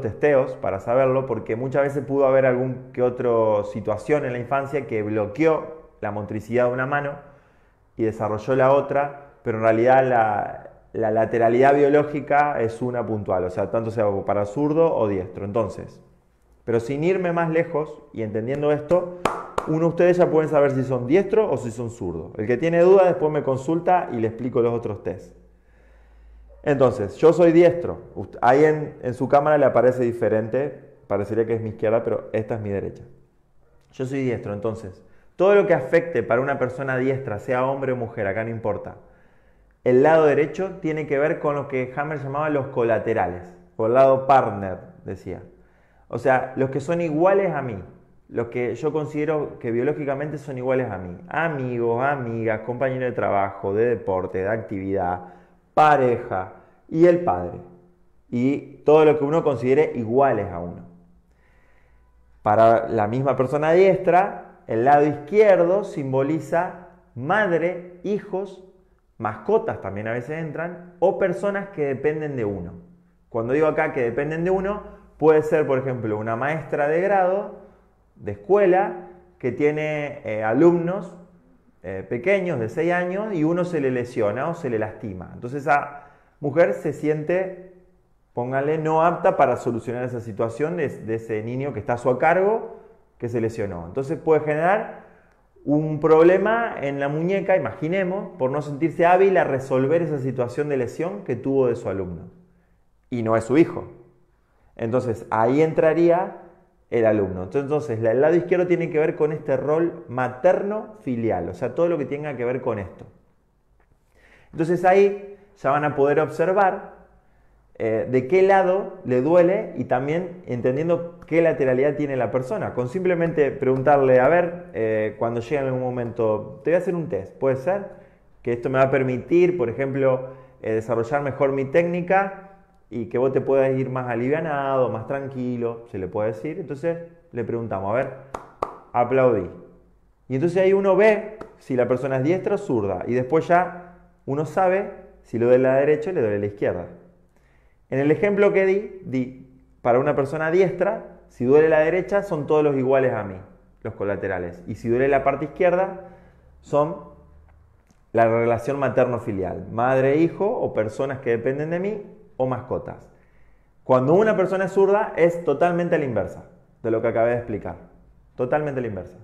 testeos para saberlo, porque muchas veces pudo haber algún que otra situación en la infancia que bloqueó la motricidad de una mano y desarrolló la otra, pero en realidad la lateralidad biológica es una puntual, o sea, tanto sea para zurdo o diestro. Entonces, pero sin irme más lejos y entendiendo esto, uno de ustedes ya pueden saber si son diestro o si son zurdo. El que tiene dudas después me consulta y le explico los otros test. Entonces, yo soy diestro. Ahí en su cámara le aparece diferente. Parecería que es mi izquierda, pero esta es mi derecha. Yo soy diestro, entonces, todo lo que afecte para una persona diestra, sea hombre o mujer, acá no importa, el lado derecho tiene que ver con lo que Hammer llamaba los colaterales, o el lado partner, decía. O sea, los que son iguales a mí, los que yo considero que biológicamente son iguales a mí. Amigos, amigas, compañeros de trabajo, de deporte, de actividad, pareja y el padre. Y todo lo que uno considere iguales a uno. Para la misma persona diestra, el lado izquierdo simboliza madre, hijos, mascotas también a veces entran, o personas que dependen de uno. Cuando digo acá que dependen de uno, puede ser, por ejemplo, una maestra de grado, de escuela, que tiene alumnos pequeños de 6 años y uno se le lesiona o se le lastima. Entonces esa mujer se siente, póngale, no apta para solucionar esa situación de ese niño que está a su cargo, que se lesionó. Entonces puede generar un problema en la muñeca, imaginemos, por no sentirse hábil a resolver esa situación de lesión que tuvo de su alumno. Y no es su hijo. Entonces ahí entraría el alumno. Entonces el lado izquierdo tiene que ver con este rol materno-filial, o sea, todo lo que tenga que ver con esto. Entonces ahí ya van a poder observar de qué lado le duele y también entendiendo qué lateralidad tiene la persona. Con simplemente preguntarle, a ver, cuando llegue en algún momento, te voy a hacer un test, ¿puede ser? Que esto me va a permitir, por ejemplo, desarrollar mejor mi técnica y que vos te puedas ir más alivianado, más tranquilo, se le puede decir. Entonces le preguntamos, a ver, aplaudí. Y entonces ahí uno ve si la persona es diestra o zurda y después ya uno sabe si le duele la derecha o le duele la izquierda. En el ejemplo que di para una persona diestra, si duele la derecha son todos los iguales a mí, los colaterales. Y si duele la parte izquierda son la relación materno-filial, madre-hijo o personas que dependen de mí o mascotas. Cuando una persona es zurda es totalmente a la inversa de lo que acabé de explicar. Totalmente a la inversa.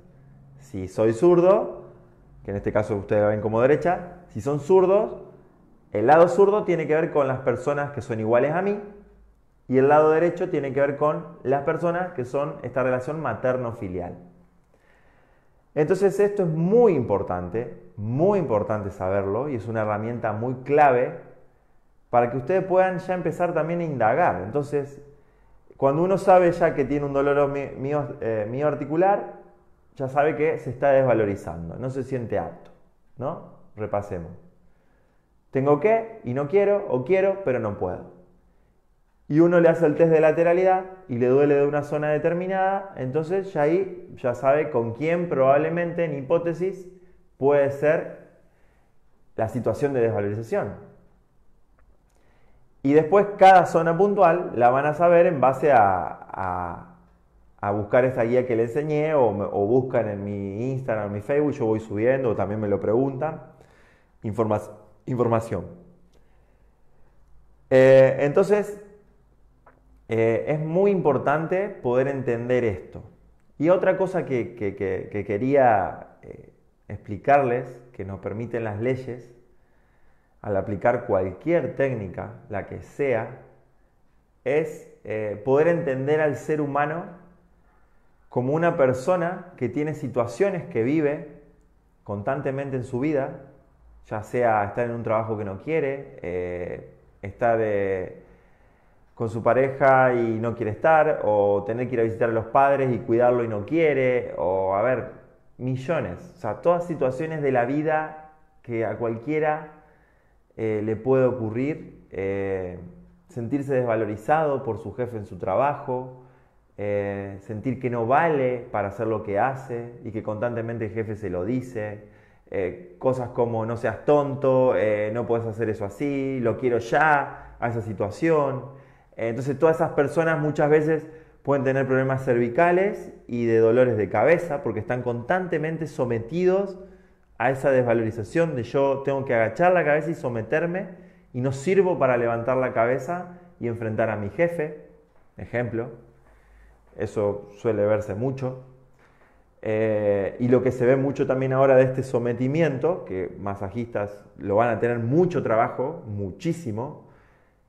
Si soy zurdo, que en este caso ustedes lo ven como derecha, si son zurdos, el lado zurdo tiene que ver con las personas que son iguales a mí y el lado derecho tiene que ver con las personas que son esta relación materno-filial. Entonces esto es muy importante saberlo y es una herramienta muy clave para que ustedes puedan ya empezar también a indagar. Entonces, cuando uno sabe ya que tiene un dolor mioarticular, ya sabe que se está desvalorizando, no se siente apto, ¿no? Repasemos. Tengo que y no quiero, o quiero pero no puedo. Y uno le hace el test de lateralidad y le duele de una zona determinada, entonces ya ahí ya sabe con quién probablemente en hipótesis puede ser la situación de desvalorización. Y después cada zona puntual la van a saber en base a buscar esa guía que le enseñé o buscan en mi Instagram, en mi Facebook, yo voy subiendo o también me lo preguntan. Información. Entonces, es muy importante poder entender esto. Y otra cosa que quería explicarles, que nos permiten las leyes, al aplicar cualquier técnica, la que sea, es poder entender al ser humano como una persona que tiene situaciones que vive constantemente en su vida, ya sea estar en un trabajo que no quiere, estar con su pareja y no quiere estar, o tener que ir a visitar a los padres y cuidarlo y no quiere, o a ver, millones. O sea, todas situaciones de la vida que a cualquiera le puede ocurrir, sentirse desvalorizado por su jefe en su trabajo, sentir que no vale para hacer lo que hace y que constantemente el jefe se lo dice, cosas como no seas tonto, no puedes hacer eso así, lo quiero ya, a esa situación. Entonces todas esas personas muchas veces pueden tener problemas cervicales y de dolores de cabeza porque están constantemente sometidos a esa desvalorización de yo tengo que agachar la cabeza y someterme y no sirvo para levantar la cabeza y enfrentar a mi jefe, ejemplo. Eso suele verse mucho. Y lo que se ve mucho también ahora de este sometimiento, que masajistas lo van a tener mucho trabajo, muchísimo,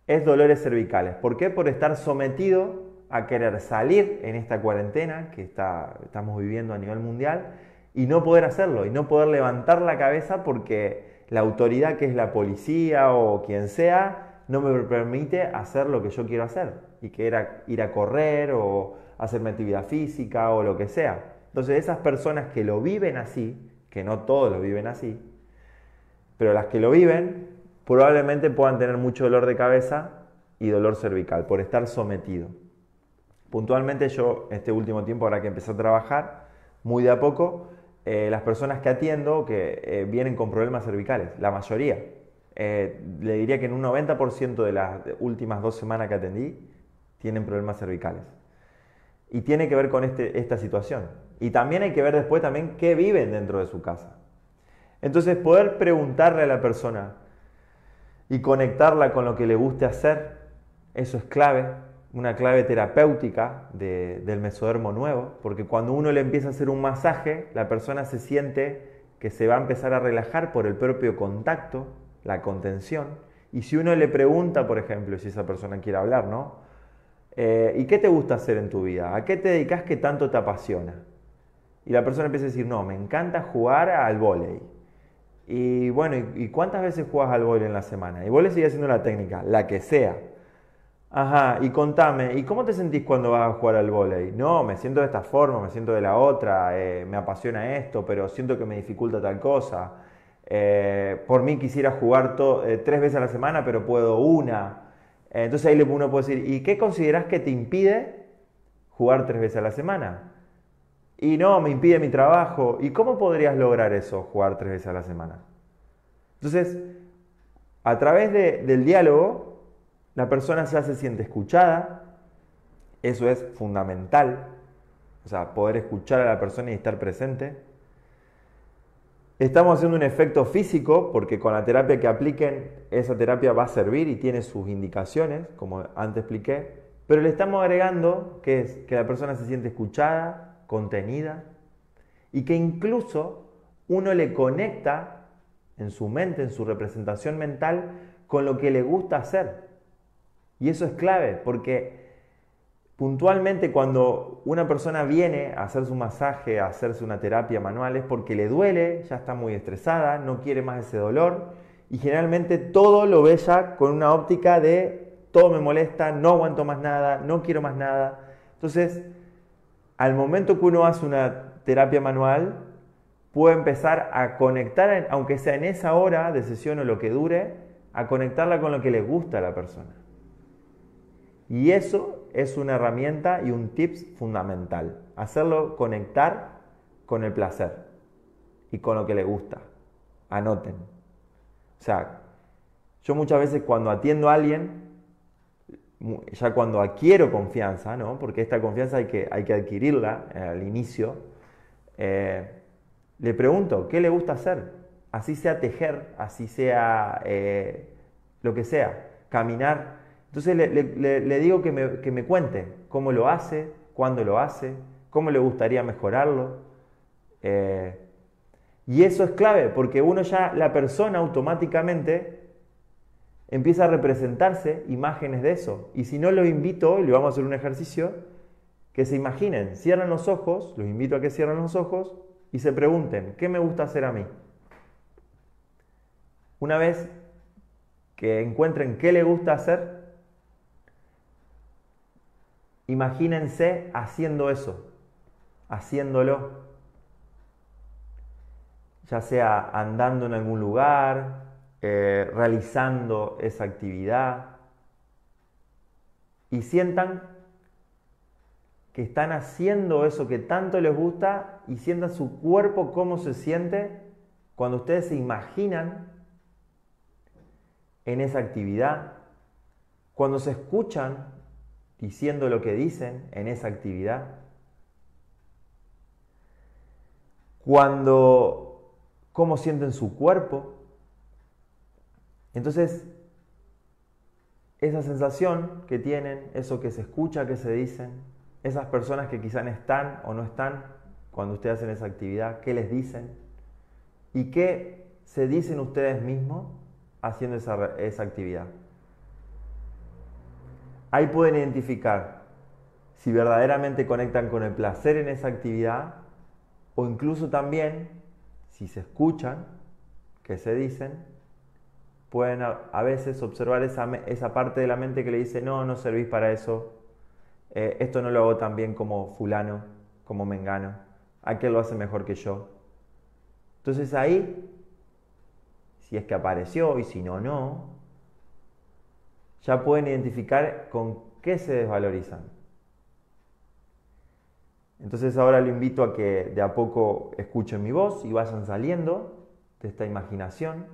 es dolores cervicales. ¿Por qué? Por estar sometido a querer salir en esta cuarentena que estamos viviendo a nivel mundial y no poder hacerlo, y no poder levantar la cabeza porque la autoridad, que es la policía o quien sea, no me permite hacer lo que yo quiero hacer, y que era ir a correr o hacerme actividad física o lo que sea. Entonces esas personas que lo viven así, que no todos lo viven así, pero las que lo viven probablemente puedan tener mucho dolor de cabeza y dolor cervical por estar sometido. Puntualmente yo este último tiempo, ahora que empecé a trabajar, muy de a poco, las personas que atiendo que vienen con problemas cervicales, la mayoría, le diría que en un 90% de las últimas 2 semanas que atendí, tienen problemas cervicales. Y tiene que ver con esta situación. Y también hay que ver después también qué viven dentro de su casa. Entonces, poder preguntarle a la persona y conectarla con lo que le guste hacer, eso es clave, una clave terapéutica del mesodermo nuevo, porque cuando uno le empieza a hacer un masaje, la persona se siente que se va a empezar a relajar por el propio contacto, la contención. Y si uno le pregunta, por ejemplo, si esa persona quiere hablar, ¿no? ¿Y qué te gusta hacer en tu vida? ¿A qué te dedicas que tanto te apasiona? Y la persona empieza a decir, no, me encanta jugar al vóley. Y bueno, ¿y cuántas veces juegas al vóley en la semana? Y vos le sigues haciendo la técnica, la que sea. Ajá, y contame, ¿y cómo te sentís cuando vas a jugar al vóley? No, me siento de esta forma, me siento de la otra, me apasiona esto, pero siento que me dificulta tal cosa. Por mí quisiera jugar 3 veces a la semana, pero puedo una. Entonces ahí uno puede decir, ¿y qué considerás que te impide jugar 3 veces a la semana? Y no, me impide mi trabajo. ¿Y cómo podrías lograr eso, jugar 3 veces a la semana? Entonces, a través del diálogo, la persona ya se siente escuchada. Eso es fundamental. O sea, poder escuchar a la persona y estar presente. Estamos haciendo un efecto físico porque con la terapia que apliquen, esa terapia va a servir y tiene sus indicaciones, como antes expliqué. Pero le estamos agregando que es que la persona se siente escuchada, contenida y que incluso uno le conecta en su mente, en su representación mental, con lo que le gusta hacer. Y eso es clave porque puntualmente cuando una persona viene a hacer su masaje, a hacerse una terapia manual, es porque le duele, ya está muy estresada, no quiere más ese dolor y generalmente todo lo ve ya con una óptica de todo me molesta, no aguanto más nada, no quiero más nada. Entonces, al momento que uno hace una terapia manual, puede empezar a conectar, aunque sea en esa hora de sesión o lo que dure, a conectarla con lo que le gusta a la persona. Y eso es una herramienta y un tips fundamental. Hacerlo conectar con el placer y con lo que le gusta. Anoten. O sea, yo muchas veces cuando atiendo a alguien, ya cuando adquiero confianza, ¿no? Porque esta confianza hay que adquirirla al inicio, le pregunto, ¿qué le gusta hacer? Así sea tejer, así sea lo que sea, caminar. Entonces le digo que me cuente cómo lo hace, cuándo lo hace, cómo le gustaría mejorarlo. Y eso es clave, porque uno ya, la persona automáticamente empieza a representarse imágenes de eso. Y si no, los invito hoy, le vamos a hacer un ejercicio, que se imaginen, cierren los ojos, los invito a que cierren los ojos y se pregunten, ¿qué me gusta hacer a mí? Una vez que encuentren qué le gusta hacer, imagínense haciendo eso, haciéndolo, ya sea andando en algún lugar, realizando esa actividad, y sientan que están haciendo eso que tanto les gusta y sientan su cuerpo cómo se siente cuando ustedes se imaginan en esa actividad, cuando se escuchan diciendo lo que dicen en esa actividad, cuando cómo sienten su cuerpo. Entonces, esa sensación que tienen, eso que se escucha, que se dicen, esas personas que quizás están o no están cuando ustedes hacen esa actividad, qué les dicen y qué se dicen ustedes mismos haciendo esa actividad. Ahí pueden identificar si verdaderamente conectan con el placer en esa actividad o incluso también si se escuchan, qué se dicen, pueden a veces observar esa parte de la mente que le dice no, no servís para eso, esto no lo hago tan bien como fulano, como mengano, aquel lo hace mejor que yo. Entonces ahí, si es que apareció y si no, no, ya pueden identificar con qué se desvalorizan. Entonces ahora lo invito a que de a poco escuchen mi voz y vayan saliendo de esta imaginación.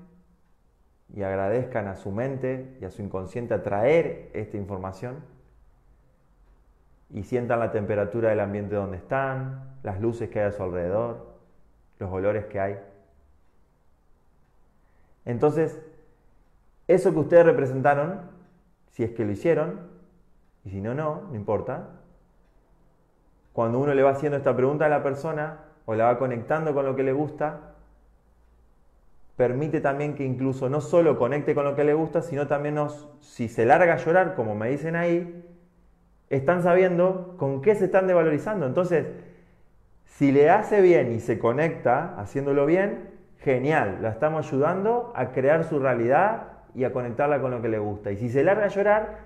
y agradezcan a su mente y a su inconsciente atraer esta información y sientan la temperatura del ambiente donde están, las luces que hay a su alrededor, los olores que hay. Entonces, eso que ustedes representaron, si es que lo hicieron, y si no, no importa. Cuando uno le va haciendo esta pregunta a la persona o la va conectando con lo que le gusta, permite también que incluso no solo conecte con lo que le gusta, sino también si se larga a llorar, como me dicen ahí, están sabiendo con qué se están devalorizando. Entonces, si le hace bien y se conecta haciéndolo bien, genial, la estamos ayudando a crear su realidad y a conectarla con lo que le gusta. Y si se larga a llorar,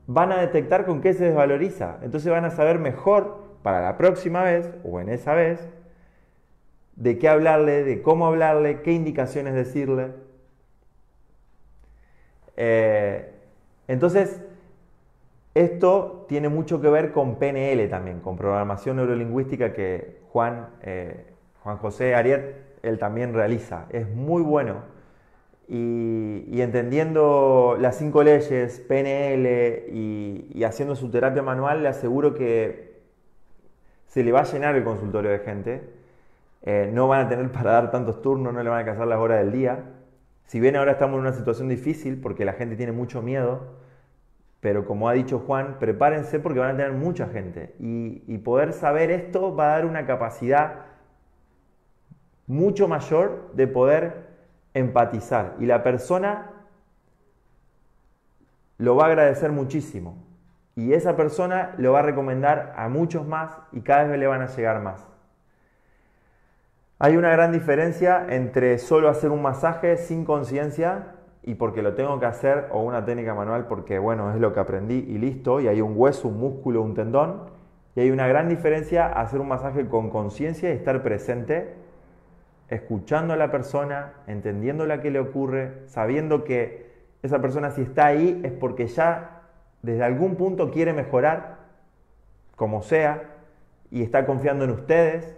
van a detectar con qué se desvaloriza. Entonces van a saber mejor para la próxima vez o en esa vez de qué hablarle, de cómo hablarle, qué indicaciones decirle. Entonces, esto tiene mucho que ver con PNL también, con programación neurolingüística que Juan José Ariet, él también realiza. Es muy bueno. Y entendiendo las 5 leyes, PNL y haciendo su terapia manual, le aseguro que se le va a llenar el consultorio de gente. No van a tener para dar tantos turnos, no le van a alcanzar las horas del día. Si bien ahora estamos en una situación difícil porque la gente tiene mucho miedo, pero como ha dicho Juan, prepárense porque van a tener mucha gente. Y poder saber esto va a dar una capacidad mucho mayor de poder empatizar. Y la persona lo va a agradecer muchísimo. Y esa persona lo va a recomendar a muchos más y cada vez le van a llegar más. Hay una gran diferencia entre solo hacer un masaje sin conciencia y porque lo tengo que hacer, o una técnica manual porque, bueno, es lo que aprendí y listo, y hay un hueso, un músculo, un tendón. Y hay una gran diferencia hacer un masaje con conciencia y estar presente, escuchando a la persona, entendiendo lo que le ocurre, sabiendo que esa persona si está ahí es porque ya desde algún punto quiere mejorar, como sea, y está confiando en ustedes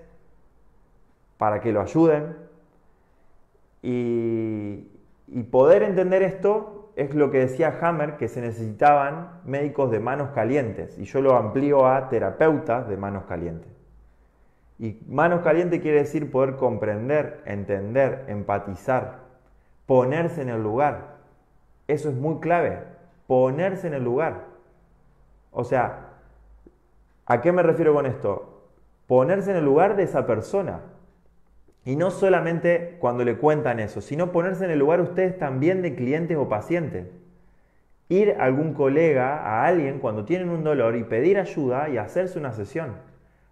para que lo ayuden. Y poder entender esto es lo que decía Hammer, que se necesitaban médicos de manos calientes, y yo lo amplío a terapeutas de manos calientes. Y manos calientes quiere decir poder comprender, entender, empatizar, ponerse en el lugar. Eso es muy clave, ponerse en el lugar. O sea, ¿a qué me refiero con esto? Ponerse en el lugar de esa persona. Y no solamente cuando le cuentan eso, sino ponerse en el lugar ustedes también de clientes o pacientes. Ir a algún colega, a alguien, cuando tienen un dolor y pedir ayuda y hacerse una sesión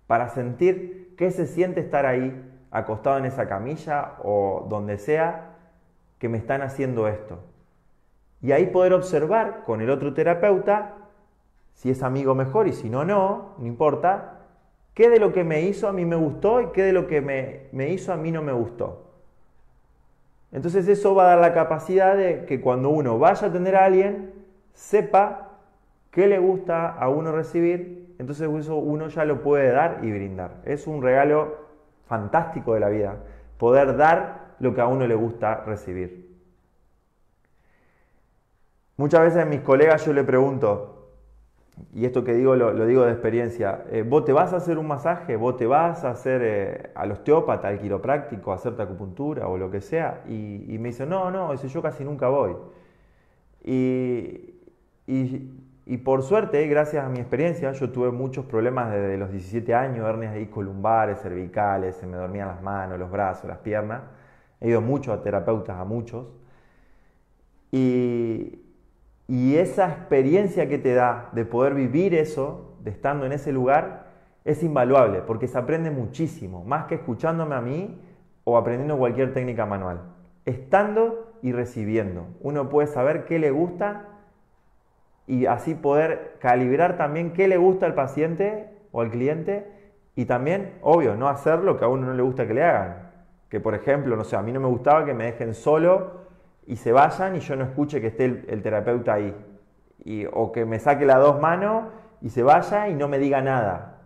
para sentir qué se siente estar ahí, acostado en esa camilla o donde sea que me están haciendo esto. Y ahí poder observar con el otro terapeuta, si es amigo mejor y si no, no importa, qué de lo que me hizo a mí me gustó y qué de lo que me hizo a mí no me gustó. Entonces eso va a dar la capacidad de que cuando uno vaya a atender a alguien, sepa qué le gusta a uno recibir, entonces eso uno ya lo puede dar y brindar. Es un regalo fantástico de la vida, poder dar lo que a uno le gusta recibir. Muchas veces a mis colegas yo le pregunto, y esto que digo lo digo de experiencia, ¿vos te vas a hacer un masaje? ¿Vos te vas a hacer al osteópata, al quiropráctico, a hacerte acupuntura o lo que sea? Y me dicen, no, eso yo casi nunca voy. Y por suerte, gracias a mi experiencia, yo tuve muchos problemas desde los 17 años, hernias de discos lumbares, cervicales, se me dormían las manos, los brazos, las piernas. He ido mucho a terapeutas, a muchos. Y esa experiencia que te da de poder vivir eso, de estando en ese lugar, es invaluable, porque se aprende muchísimo, más que escuchándome a mí o aprendiendo cualquier técnica manual. Estando y recibiendo. Uno puede saber qué le gusta y así poder calibrar también qué le gusta al paciente o al cliente y también, obvio, no hacer lo que a uno no le gusta que le hagan. Que por ejemplo, no sé, a mí no me gustaba que me dejen solo y se vayan y yo no escuche que esté el terapeuta ahí. O que me saque las 2 manos y se vaya y no me diga nada.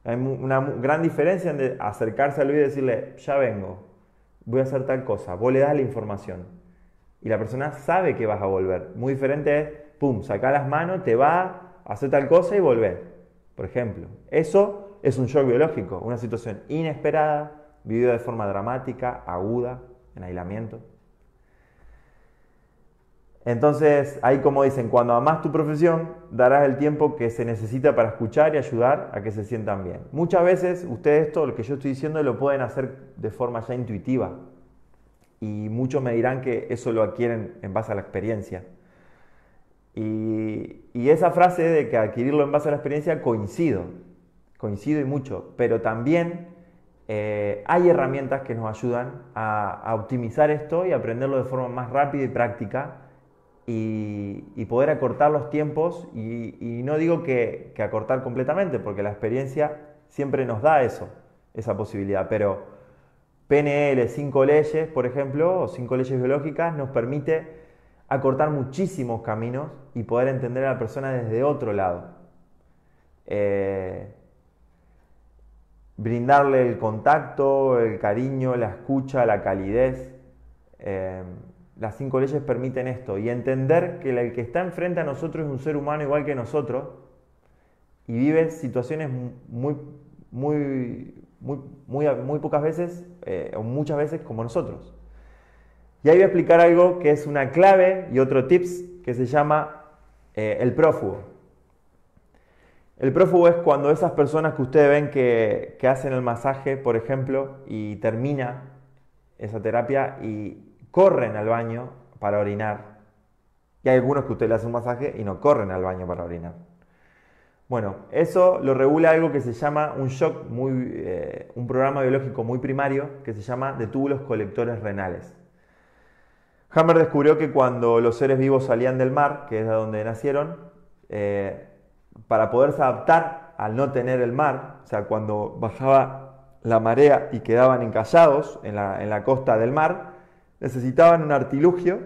Hay una gran diferencia entre acercarse a Luis y decirle, ya vengo, voy a hacer tal cosa. Vos le das la información. y la persona sabe que vas a volver. Muy diferente es, pum, saca las manos, te va, hace tal cosa y volver, por ejemplo. Eso es un shock biológico, una situación inesperada, vivida de forma dramática, aguda, en aislamiento. Entonces, ahí como dicen, cuando amás tu profesión, darás el tiempo que se necesita para escuchar y ayudar a que se sientan bien. Muchas veces ustedes esto, lo que yo estoy diciendo, lo pueden hacer de forma ya intuitiva. Y muchos me dirán que eso lo adquieren en base a la experiencia. Y esa frase de que adquirirlo en base a la experiencia coincido y mucho, pero también hay herramientas que nos ayudan a optimizar esto y aprenderlo de forma más rápida y práctica y poder acortar los tiempos y no digo que acortar completamente porque la experiencia siempre nos da eso, esa posibilidad, pero PNL 5 leyes, por ejemplo, o 5 leyes biológicas nos permite acortar muchísimos caminos y poder entender a la persona desde otro lado. Brindarle el contacto, el cariño, la escucha, la calidez. Las 5 leyes permiten esto y entender que el que está enfrente a nosotros es un ser humano igual que nosotros y vive situaciones muy pocas veces o muchas veces como nosotros. Y ahí voy a explicar algo que es una clave y otro tips que se llama el prófugo. El prófugo es cuando esas personas que ustedes ven que hacen el masaje, por ejemplo, y termina esa terapia y corren al baño para orinar. Y hay algunos que ustedes le hacen un masaje y no corren al baño para orinar. Bueno, eso lo regula algo que se llama un shock, un programa biológico muy primario que se llama de túbulos colectores renales. Hammer descubrió que cuando los seres vivos salían del mar, que es de donde nacieron, para poderse adaptar al no tener el mar, o sea, cuando bajaba la marea y quedaban encallados en la costa del mar, necesitaban un artilugio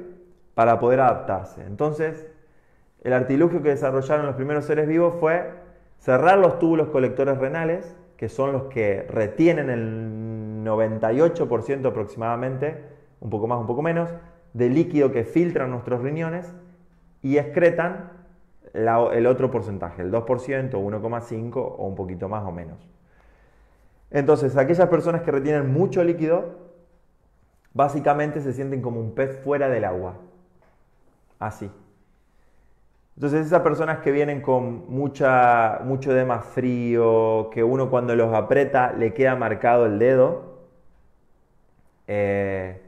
para poder adaptarse. Entonces, el artilugio que desarrollaron los primeros seres vivos fue cerrar los túbulos colectores renales, que son los que retienen el 98% aproximadamente, un poco más, un poco menos, del líquido que filtran nuestros riñones y excretan el otro porcentaje, el 2%, 1,5% o un poquito más o menos. Entonces, aquellas personas que retienen mucho líquido, básicamente se sienten como un pez fuera del agua. Así. Entonces, esas personas que vienen con mucho edema frío, que uno cuando los aprieta le queda marcado el dedo, se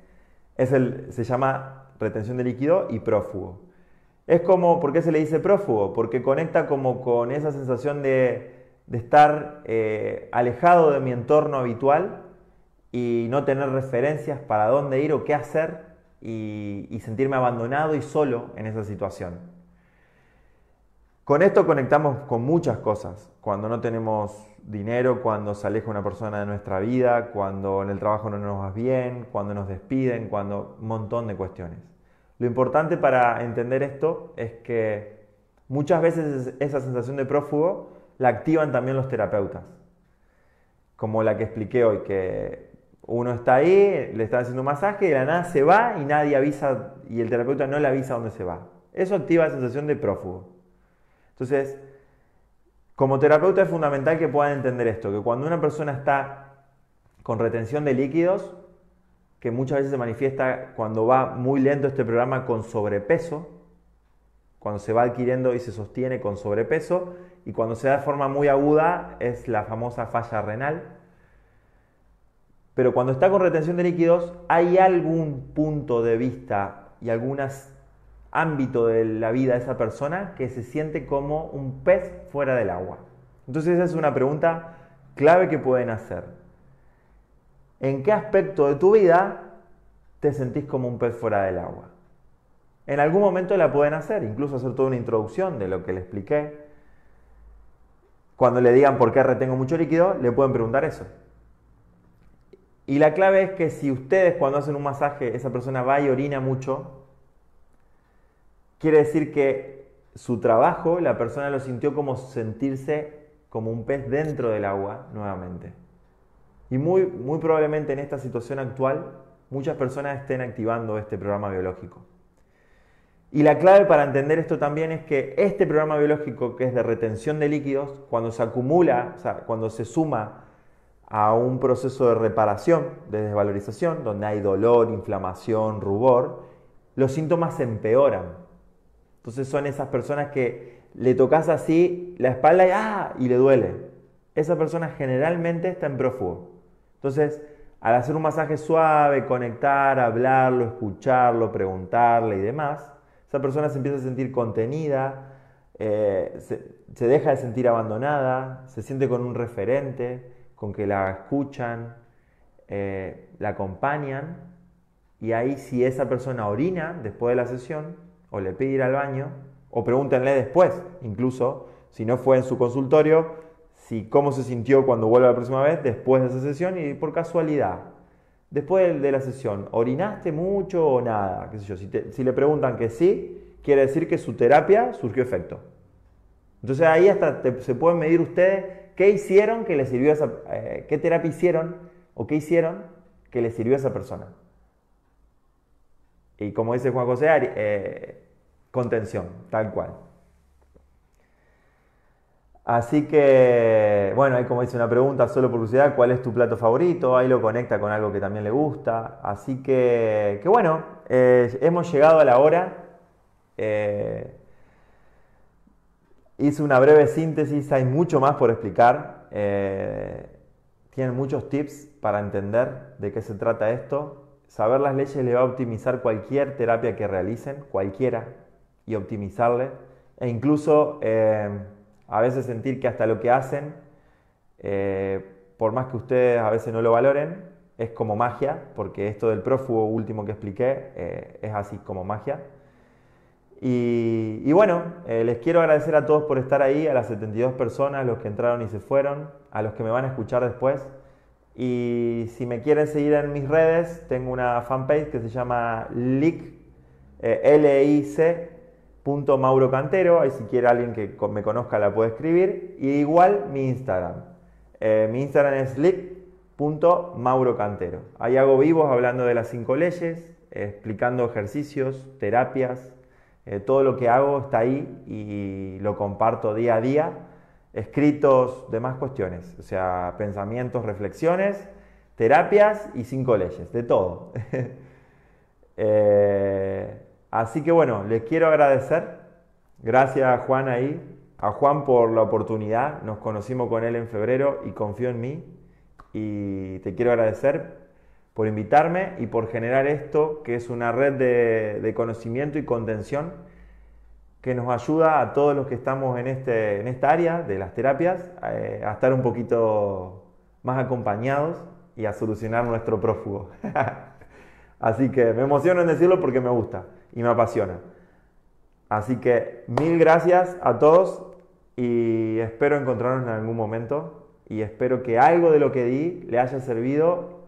llama retención de líquido y prófugo. Es como, ¿por qué se le dice prófugo? Porque conecta como con esa sensación de estar alejado de mi entorno habitual y no tener referencias para dónde ir o qué hacer y sentirme abandonado y solo en esa situación. Con esto conectamos con muchas cosas. Cuando no tenemos dinero, cuando se aleja una persona de nuestra vida, cuando en el trabajo no nos va bien, cuando nos despiden, cuando un montón de cuestiones. Lo importante para entender esto es que muchas veces esa sensación de prófugo la activan también los terapeutas. Como la que expliqué hoy, que uno está ahí, le están haciendo un masaje y de la nada se va y nadie avisa, y el terapeuta no le avisa dónde se va. Eso activa la sensación de prófugo. Entonces, como terapeuta es fundamental que puedan entender esto, que cuando una persona está con retención de líquidos, que muchas veces se manifiesta cuando va muy lento este programa con sobrepeso, cuando se va adquiriendo y se sostiene con sobrepeso, y cuando se da de forma muy aguda es la famosa falla renal. Pero cuando está con retención de líquidos hay algún punto de vista y algunas ámbito de la vida de esa persona que se siente como un pez fuera del agua. Entonces esa es una pregunta clave que pueden hacer. ¿En qué aspecto de tu vida te sentís como un pez fuera del agua? En algún momento la pueden hacer, incluso hacer toda una introducción de lo que le expliqué. Cuando le digan por qué retengo mucho líquido, le pueden preguntar eso. Y la clave es que si ustedes cuando hacen un masaje, esa persona va y orina mucho, quiere decir que su trabajo, la persona lo sintió como sentirse como un pez dentro del agua nuevamente. Y muy probablemente en esta situación actual, muchas personas estén activando este programa biológico. Y la clave para entender esto también es que este programa biológico que es de retención de líquidos, cuando se acumula, o sea, cuando se suma a un proceso de reparación, de desvalorización, donde hay dolor, inflamación, rubor, los síntomas se empeoran. Entonces son esas personas que le tocas así la espalda y le duele. Esa persona generalmente está en prófugo. Entonces, al hacer un masaje suave, conectar, hablarlo, escucharlo, preguntarle y demás, esa persona se empieza a sentir contenida, se deja de sentir abandonada, se siente con un referente, con que la escuchan, la acompañan, y ahí si esa persona orina después de la sesión, o le pide ir al baño, o pregúntenle después, incluso si no fue en su consultorio, si cómo se sintió cuando vuelva la próxima vez después de esa sesión, y por casualidad, después de la sesión, ¿orinaste mucho o nada? ¿Qué sé yo? Si le preguntan que sí, quiere decir que su terapia surgió efecto. Entonces ahí hasta se pueden medir ustedes qué hicieron que les sirvió a esa, qué terapia hicieron o qué hicieron que les sirvió a esa persona. Y como dice Juan José, contención, tal cual. Así que, bueno, ahí como dice una pregunta, solo por curiosidad, ¿cuál es tu plato favorito? Ahí lo conecta con algo que también le gusta. Así que bueno, hemos llegado a la hora. Hice una breve síntesis, hay mucho más por explicar. Tienen muchos tips para entender de qué se trata esto. Saber las leyes le va a optimizar cualquier terapia que realicen, cualquiera, y optimizarle. E incluso a veces sentir que hasta lo que hacen, por más que ustedes a veces no lo valoren, es como magia, porque esto del prófugo último que expliqué es así como magia. Y bueno, les quiero agradecer a todos por estar ahí, a las 72 personas, los que entraron y se fueron, a los que me van a escuchar después. Y si me quieren seguir en mis redes, tengo una fanpage que se llama Lic.Mauro Cantero. Ahí si quiere alguien que me conozca la puede escribir. Y igual mi Instagram. Mi Instagram es Lic.Mauro Cantero. Ahí hago vivos hablando de las 5 leyes, explicando ejercicios, terapias. Todo lo que hago está ahí y lo comparto día a día. Escritos, demás cuestiones, o sea, pensamientos, reflexiones, terapias y 5 leyes, de todo. Así que bueno, les quiero agradecer. Gracias a Juan ahí, a Juan por la oportunidad. Nos conocimos con él en febrero y confió en mí. Y te quiero agradecer por invitarme y por generar esto, que es una red de conocimiento y contención que nos ayuda a todos los que estamos en esta área de las terapias a estar un poquito más acompañados y a solucionar nuestro prófugo. Así que me emociono en decirlo porque me gusta y me apasiona. Así que mil gracias a todos y espero encontrarnos en algún momento y espero que algo de lo que di le haya servido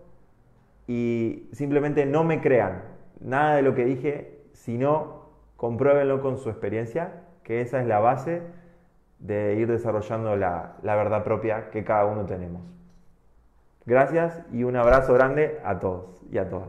y simplemente no me crean nada de lo que dije, sino compruébenlo con su experiencia, que esa es la base de ir desarrollando la verdad propia que cada uno tenemos. Gracias y un abrazo grande a todos y a todas.